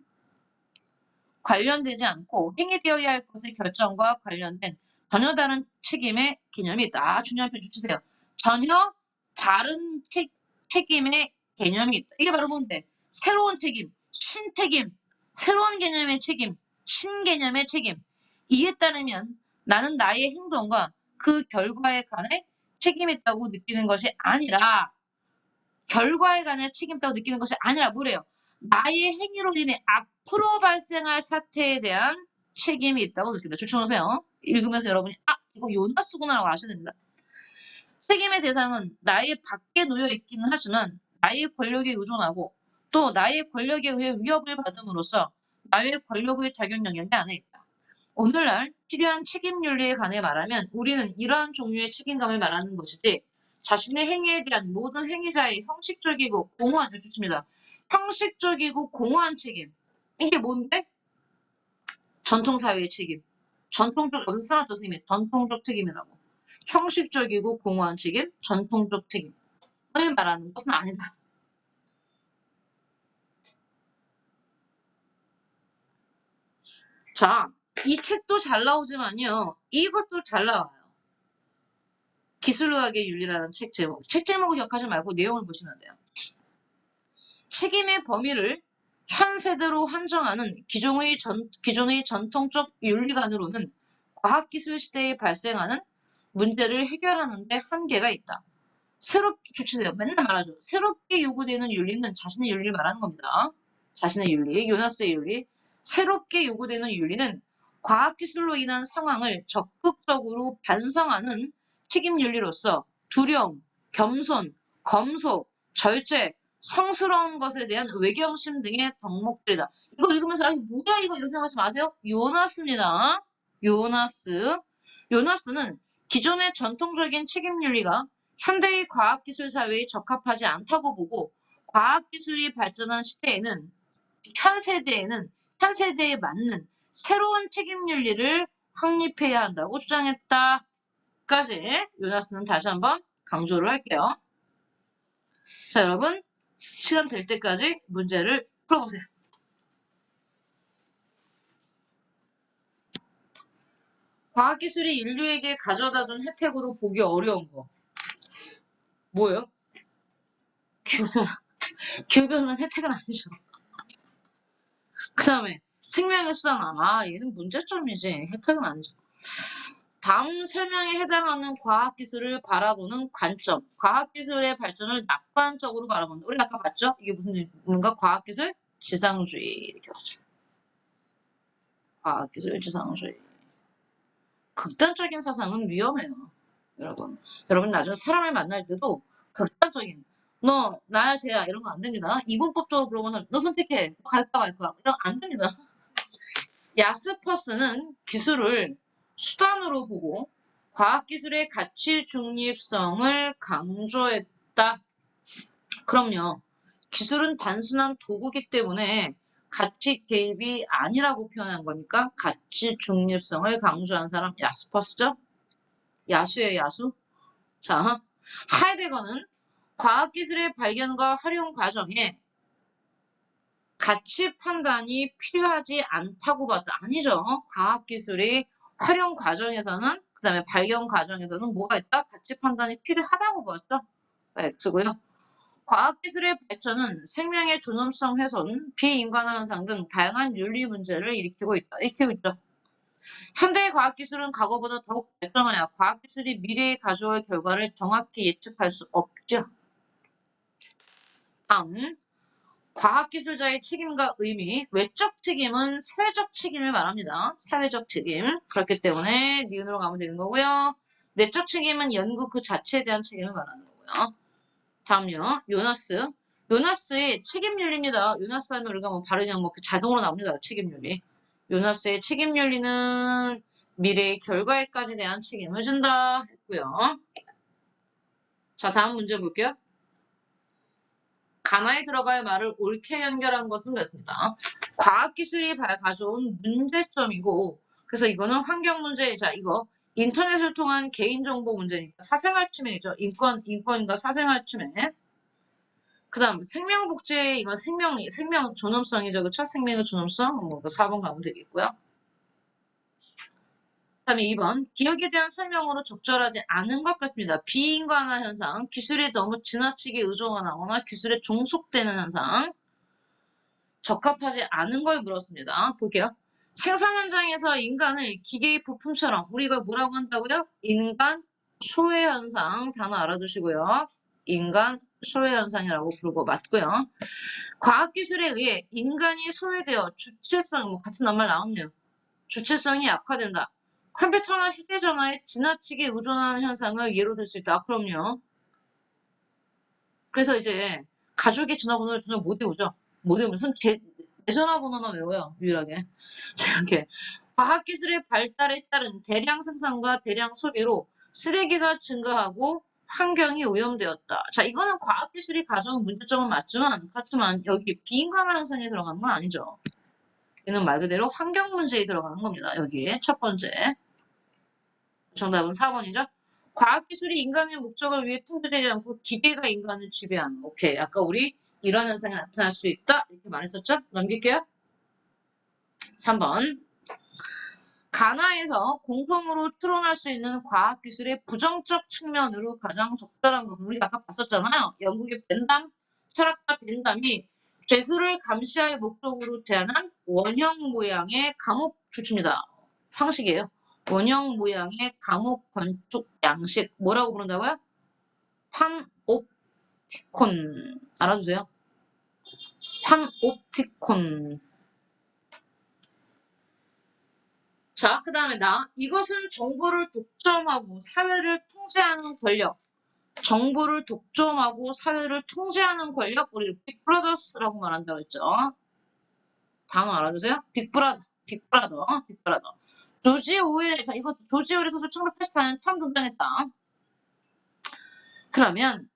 Speaker 1: 관련되지 않고 행해되어야 할 것의 결정과 관련된 전혀 다른 책임의 개념이 있다. 중요한 표 주세요. 전혀 다른 책임의 개념이 있다. 이게 바로 뭔데? 새로운 책임, 신책임, 새로운 개념의 책임, 신개념의 책임. 이에 따르면 나는 나의 행동과 그 결과에 관해 책임이 있다고 느끼는 것이 아니라 결과에 관해 책임 있다고 느끼는 것이 아니라 뭐래요? 나의 행위로 인해 앞으로 발생할 사태에 대한 책임이 있다고 느낀다. 조청하세요. 읽으면서 여러분이 이거 요나스구나라고 아셔야 됩니다. 책임의 대상은 나의 밖에 놓여 있기는 하지만 나의 권력에 의존하고 또 나의 권력에 의해 위협을 받음으로써 나의 권력의 작용 영역이 안에 있다. 오늘날 필요한 책임 윤리에 관해 말하면 우리는 이러한 종류의 책임감을 말하는 것이지 자신의 행위에 대한 모든 행위자의 형식적이고 공허한 주치입니다. 형식적이고 공허한 책임. 이게 뭔데? 전통사회의 책임. 여기서 써놨죠, 선생님이. 전통적 책임이라고. 형식적이고 공허한 책임, 전통적 책임을 말하는 것은 아니다. 자, 이 책도 잘 나오지만요. 이것도 잘 나와요. 기술의학의 윤리라는 책 제목. 책 제목을 기억하지 말고 내용을 보시면 돼요. 책임의 범위를 현 세대로 한정하는 기존의 전통적 윤리관으로는 과학기술 시대에 발생하는 문제를 해결하는 데 한계가 있다. 새롭게 주체돼요. 맨날 말하죠. 새롭게 요구되는 윤리는 자신의 윤리를 말하는 겁니다. 자신의 윤리, 요나스의 윤리. 새롭게 요구되는 윤리는 과학기술로 인한 상황을 적극적으로 반성하는 책임 윤리로서 두려움, 겸손, 검소, 절제, 성스러운 것에 대한 외경심 등의 덕목들이다. 이거 읽으면서 뭐야 이거 이렇게 생각하지 마세요. 요나스입니다. 요나스. 요나스는 기존의 전통적인 책임윤리가 현대의 과학기술 사회에 적합하지 않다고 보고 과학기술이 발전한 시대에는 현 세대에 맞는 새로운 책임윤리를 확립해야 한다고 주장했다. 까지 요나스는 다시 한번 강조를 할게요. 자, 여러분 시간 될 때까지 문제를 풀어보세요. 과학기술이 인류에게 가져다준 혜택으로 보기 어려운 거. 뭐예요? 기후변화는 혜택은 아니죠. 그 다음에 생명의 수단. 얘는 문제점이지. 혜택은 아니죠. 다음 설명에 해당하는 과학기술을 바라보는 관점. 과학기술의 발전을 낙관적으로 바라본다. 우리 아까 봤죠? 이게 무슨 뭔가 과학기술? 지상주의. 이렇게 봤죠. 과학기술 지상주의. 극단적인 사상은 위험해요. 여러분. 여러분 나중에 사람을 만날 때도 극단적인 너 나야 쟤야 이런 거 안 됩니다. 이분법적으로 물어보면 너 선택해. 갈까 말까. 이런 거 안 됩니다. 야스퍼스는 기술을 수단으로 보고 과학기술의 가치 중립성을 강조했다. 그럼요. 기술은 단순한 도구기 때문에 가치 개입이 아니라고 표현한 거니까 가치 중립성을 강조한 사람 야스퍼스죠? 야수예요, 야수. 자, 하이데거는 과학기술의 발견과 활용 과정에 가치 판단이 필요하지 않다고 봤다. 아니죠. 과학기술이 활용 과정에서는, 그 다음에 발견 과정에서는 뭐가 있다? 가치 판단이 필요하다고 봤죠. X고요. 과학기술의 발전은 생명의 존엄성 훼손, 비인간화 현상 등 다양한 윤리 문제를 일으키고 있죠. 현대의 과학기술은 과거보다 더욱 발전하여 과학기술이 미래에 가져올 결과를 정확히 예측할 수 없죠. 다음, 과학기술자의 책임과 의미. 외적 책임은 사회적 책임을 말합니다. 사회적 책임. 그렇기 때문에 니은으로 가면 되는 거고요. 내적 책임은 연구 그 자체에 대한 책임을 말하는 거고요. 다음요. 요나스. 요나스의 책임윤리입니다. 요나스 하면 우리가 뭐 바로 그냥 뭐 자동으로 나옵니다. 책임윤리. 요나스의 책임윤리는 미래의 결과에까지 대한 책임을 준다 했고요. 자, 다음 문제 볼게요. 가나에 들어갈 말을 옳게 연결한 것은 그렇습니다. 과학기술이 가져온 문제점이고, 그래서 이거는 환경문제, 자, 이거 인터넷을 통한 개인정보 문제니까 사생활 침해이죠. 인권과 사생활 침해. 그 다음 생명복제, 이건 생명 존엄성이죠. 그쵸? 생명의 존엄성. 뭐 4번 가면 되겠고요. 그 다음에 2번 기억에 대한 설명으로 적절하지 않은 것 같습니다. 비인간화 현상, 기술에 너무 지나치게 의존하거나 기술에 종속되는 현상, 적합하지 않은 걸 물었습니다. 볼게요. 생산 현장에서 인간을 기계의 부품처럼 우리가 뭐라고 한다고요? 인간 소외 현상 단어 알아두시고요. 인간 소외 현상이라고 부르고 맞고요. 과학기술에 의해 인간이 소외되어 주체성, 뭐 같은 낱말 나왔네요. 주체성이 약화된다. 컴퓨터나 휴대전화에 지나치게 의존하는 현상을 예로 들 수 있다. 그럼요. 그래서 이제 가족의 전화번호를 전혀 못 외우죠. 못 외우면 제 전화번호만 외워요. 유일하게. 자, 이렇게 과학기술의 발달에 따른 대량 생산과 대량 소비로 쓰레기가 증가하고 환경이 오염되었다. 자, 이거는 과학기술이 가져온 문제점은 맞지만 그렇지만 여기 비인간화 현상에 들어가는 건 아니죠. 얘는 말 그대로 환경 문제에 들어가는 겁니다. 여기에 첫 번째. 정답은 4번이죠. 과학기술이 인간의 목적을 위해 통제되지 않고 기계가 인간을 지배하는. 오케이. 아까 우리 이런 현상이 나타날 수 있다. 이렇게 말했었죠? 넘길게요. 3번. 가나에서 공통으로 추론할 수 있는 과학기술의 부정적 측면으로 가장 적절한 것은 우리가 아까 봤었잖아요. 영국의 벤담, 철학자 벤담이 죄수를 감시할 목적으로 제안한 원형 모양의 감옥 조치입니다. 상식이에요. 원형 모양의 감옥 건축 양식 뭐라고 부른다고요? 판옵티콘 알아주세요. 판옵티콘. 자, 그 다음에 이것은 정보를 독점하고 사회를 통제하는 권력. 정보를 독점하고 사회를 통제하는 권력, 우리 빅브라더스라고 말한다고 했죠. 단어 알아주세요. 빅브라더. 빅브라더, 빅브라더. 조지 오웰의, 자, 이거 조지 오웰의 소설 1984년 처음 등장했다. 그러면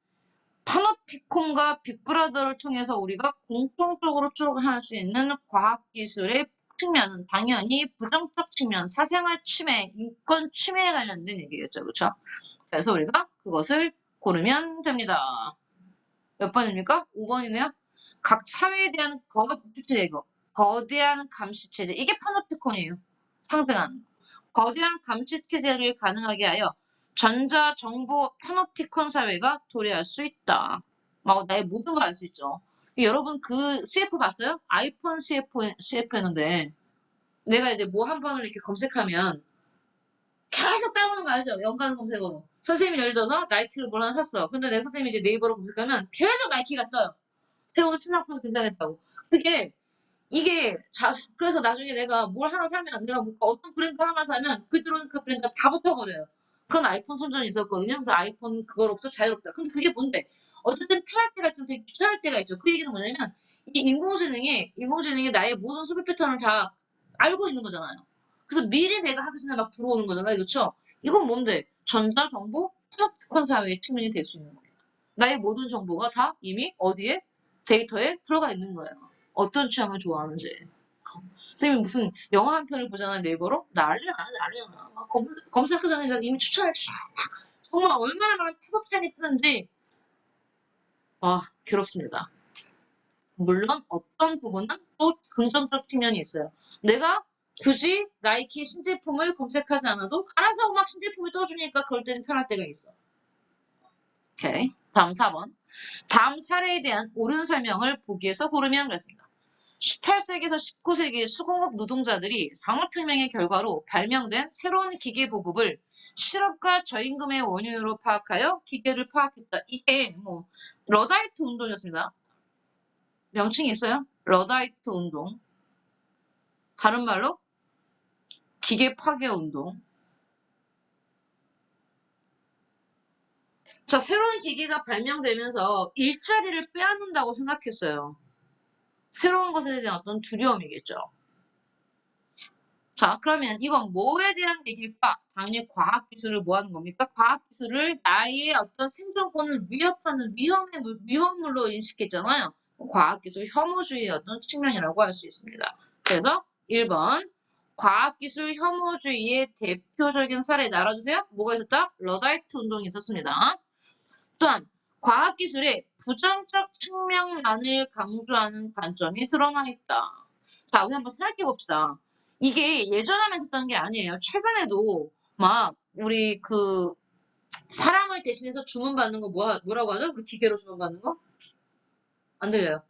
Speaker 1: 파놉티콘과 빅브라더를 통해서 우리가 공통적으로 추론할 수 있는 과학기술의 측면은 당연히 부정적 측면, 사생활 침해, 인권 침해에 관련된 얘기겠죠. 그렇죠? 그래서 우리가 그것을 고르면 됩니다. 몇 번입니까? 5번이네요. 각 사회에 대한 거대한 감시체제. 이게 파놉티콘이에요. 상생하는. 거대한 감시체제를 가능하게 하여 전자정보 파놉티콘 사회가 도래할 수 있다. 막 나의 모든 걸 알 수 있죠. 여러분 그 CF 봤어요? 아이폰 CF였는데 내가 이제 뭐 한 번을 이렇게 검색하면 계속 따오는 거 알죠? 연관 검색어로. 선생님이 예를 들어서 나이키를 뭘 하나 샀어. 근데 내 선생님이 이제 네이버로 검색하면 계속 나이키가 떠요. 새로운 신상품이 등장했다고. 그래서 나중에 내가 뭘 하나 사면, 내가 뭐 어떤 브랜드 하나만 사면, 그 들어오는 그 브랜드가 다 붙어버려요. 그런 아이폰 선전이 있었거든요. 그래서 아이폰 그거로부터 자유롭다. 근데 그게 뭔데? 어쨌든 편할 때가 있고 되게 귀찮을 때가 있죠. 그 얘기는 뭐냐면, 이 인공지능이 나의 모든 소비 패턴을 다 알고 있는 거잖아요. 그래서 미리 내가 하기 전에 막 들어오는 거잖아요. 그렇죠? 이건 뭔데? 전자정보 플랫폼 사회의 측면이 될 수 있는 겁니다. 나의 모든 정보가 다 이미 어디에? 데이터에 들어가 있는 거예요. 어떤 취향을 좋아하는지. 선생님이 무슨 영화 한 편을 보잖아요, 네이버로? 난리야. 막 검색하기 전에 이미 추천을 쫙. 정말 얼마나 많은 팝업 창이 뜨는지, 와, 괴롭습니다. 물론 어떤 부분은 또 긍정적 측면이 있어요. 내가 굳이 나이키 신제품을 검색하지 않아도 알아서 막 신제품을 떠주니까 그럴 때는 편할 때가 있어. 오케이. 다음 4번. 다음 사례에 대한 옳은 설명을 보기에서 고르면 그랬습니다. 18세기에서 19세기 수공업 노동자들이 산업혁명의 결과로 발명된 새로운 기계 보급을 실업과 저임금의 원인으로 파악하여 기계를 파악했다. 이게 뭐 러다이트 운동이었습니다. 명칭이 있어요. 러다이트 운동. 다른 말로 기계 파괴 운동. 자, 새로운 기계가 발명되면서 일자리를 빼앗는다고 생각했어요. 새로운 것에 대한 어떤 두려움이겠죠. 자, 그러면 이건 뭐에 대한 얘기일까? 당연히 과학기술을 뭐 하는 겁니까? 과학기술을 나의 어떤 생존권을 위협하는 위험물로 인식했잖아요. 과학기술 혐오주의의 어떤 측면이라고 할 수 있습니다. 그래서 1번 과학기술 혐오주의의 대표적인 사례 알아주세요. 뭐가 있었다? 러다이트 운동이 있었습니다. 또한 과학기술의 부정적 측면만을 강조하는 관점이 드러나 있다. 자, 우리 한번 생각해 봅시다. 이게 예전에만 있었던 게 아니에요. 최근에도 막 우리 그 사람을 대신해서 주문받는 거 뭐라고 하죠? 우리 기계로 주문받는 거? 안 들려요.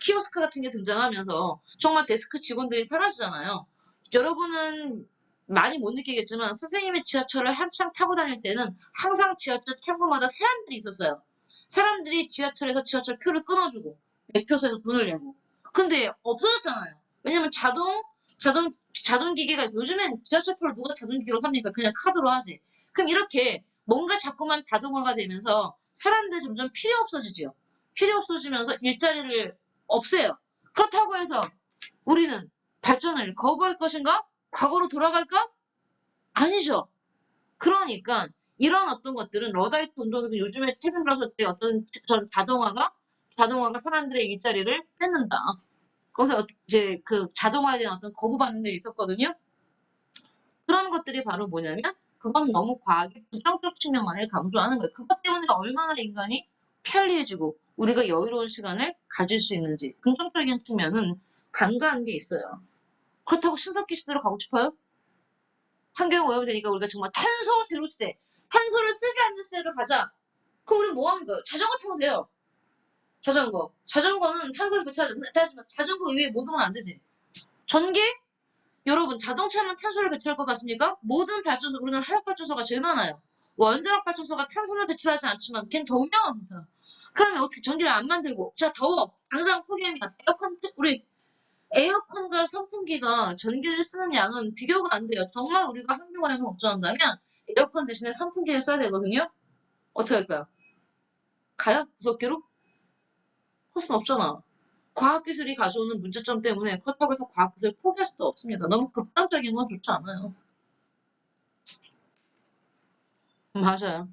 Speaker 1: 키오스크 같은 게 등장하면서 정말 데스크 직원들이 사라지잖아요. 여러분은 많이 못 느끼겠지만 선생님이 지하철을 한창 타고 다닐 때는 항상 지하철 창구마다 사람들이 있었어요. 사람들이 지하철에서 지하철 표를 끊어주고 매표소에서 돈을 내고. 근데 없어졌잖아요. 왜냐면 자동 기계가 요즘엔 지하철표를 누가 자동 기계로 삽니까? 그냥 카드로 하지. 그럼 이렇게 뭔가 자꾸만 다동화가 되면서 사람들 점점 필요 없어지지요. 필요 없어지면서 일자리를 없애요. 그렇다고 해서 우리는 발전을 거부할 것인가? 과거로 돌아갈까? 아니죠. 그러니까 이런 어떤 것들은 러다이트 운동에도 요즘에 최근 들어서 때 어떤 자동화가 사람들의 일자리를 뺏는다. 거기서 이제 그 자동화에 대한 어떤 거부 반응들이 있었거든요. 그런 것들이 바로 뭐냐면 그건 너무 과하게 부정적 측면만을 강조하는 거예요. 그것 때문에 얼마나 인간이 편리해지고 우리가 여유로운 시간을 가질 수 있는지 긍정적인 측면은 간과한 게 있어요. 그렇다고 신석기 시대로 가고 싶어요? 환경 오염이 되니까 우리가 정말 탄소 제로 시대, 탄소를 쓰지 않는 시대로 가자. 그럼 우리 뭐 하는 거예요? 자전거 타면 돼요. 자전거는 탄소를 배출하지. 하지만 자전거 위에 모든 건 안 되지. 전기? 여러분 자동차만 탄소를 배출할 것 같습니까? 모든 발전소, 우리는 화력발전소가 제일 많아요. 원자력 발전소가 탄소를 배출하지 않지만 걔는 더 위험합니다. 그러면 어떻게 전기를 안 만들고 자 더워 당장 포기합니다. 우리 에어컨과 선풍기가 전기를 쓰는 양은 비교가 안 돼요. 정말 우리가 환경오염을 걱정한다면 에어컨 대신에 선풍기를 써야 되거든요. 어떻게 할까요? 가요? 무섭게로? 할 순 없잖아. 과학기술이 가져오는 문제점 때문에 그렇다고 해서 과학기술을 포기할 수도 없습니다. 너무 극단적인 건 좋지 않아요. 맞아요.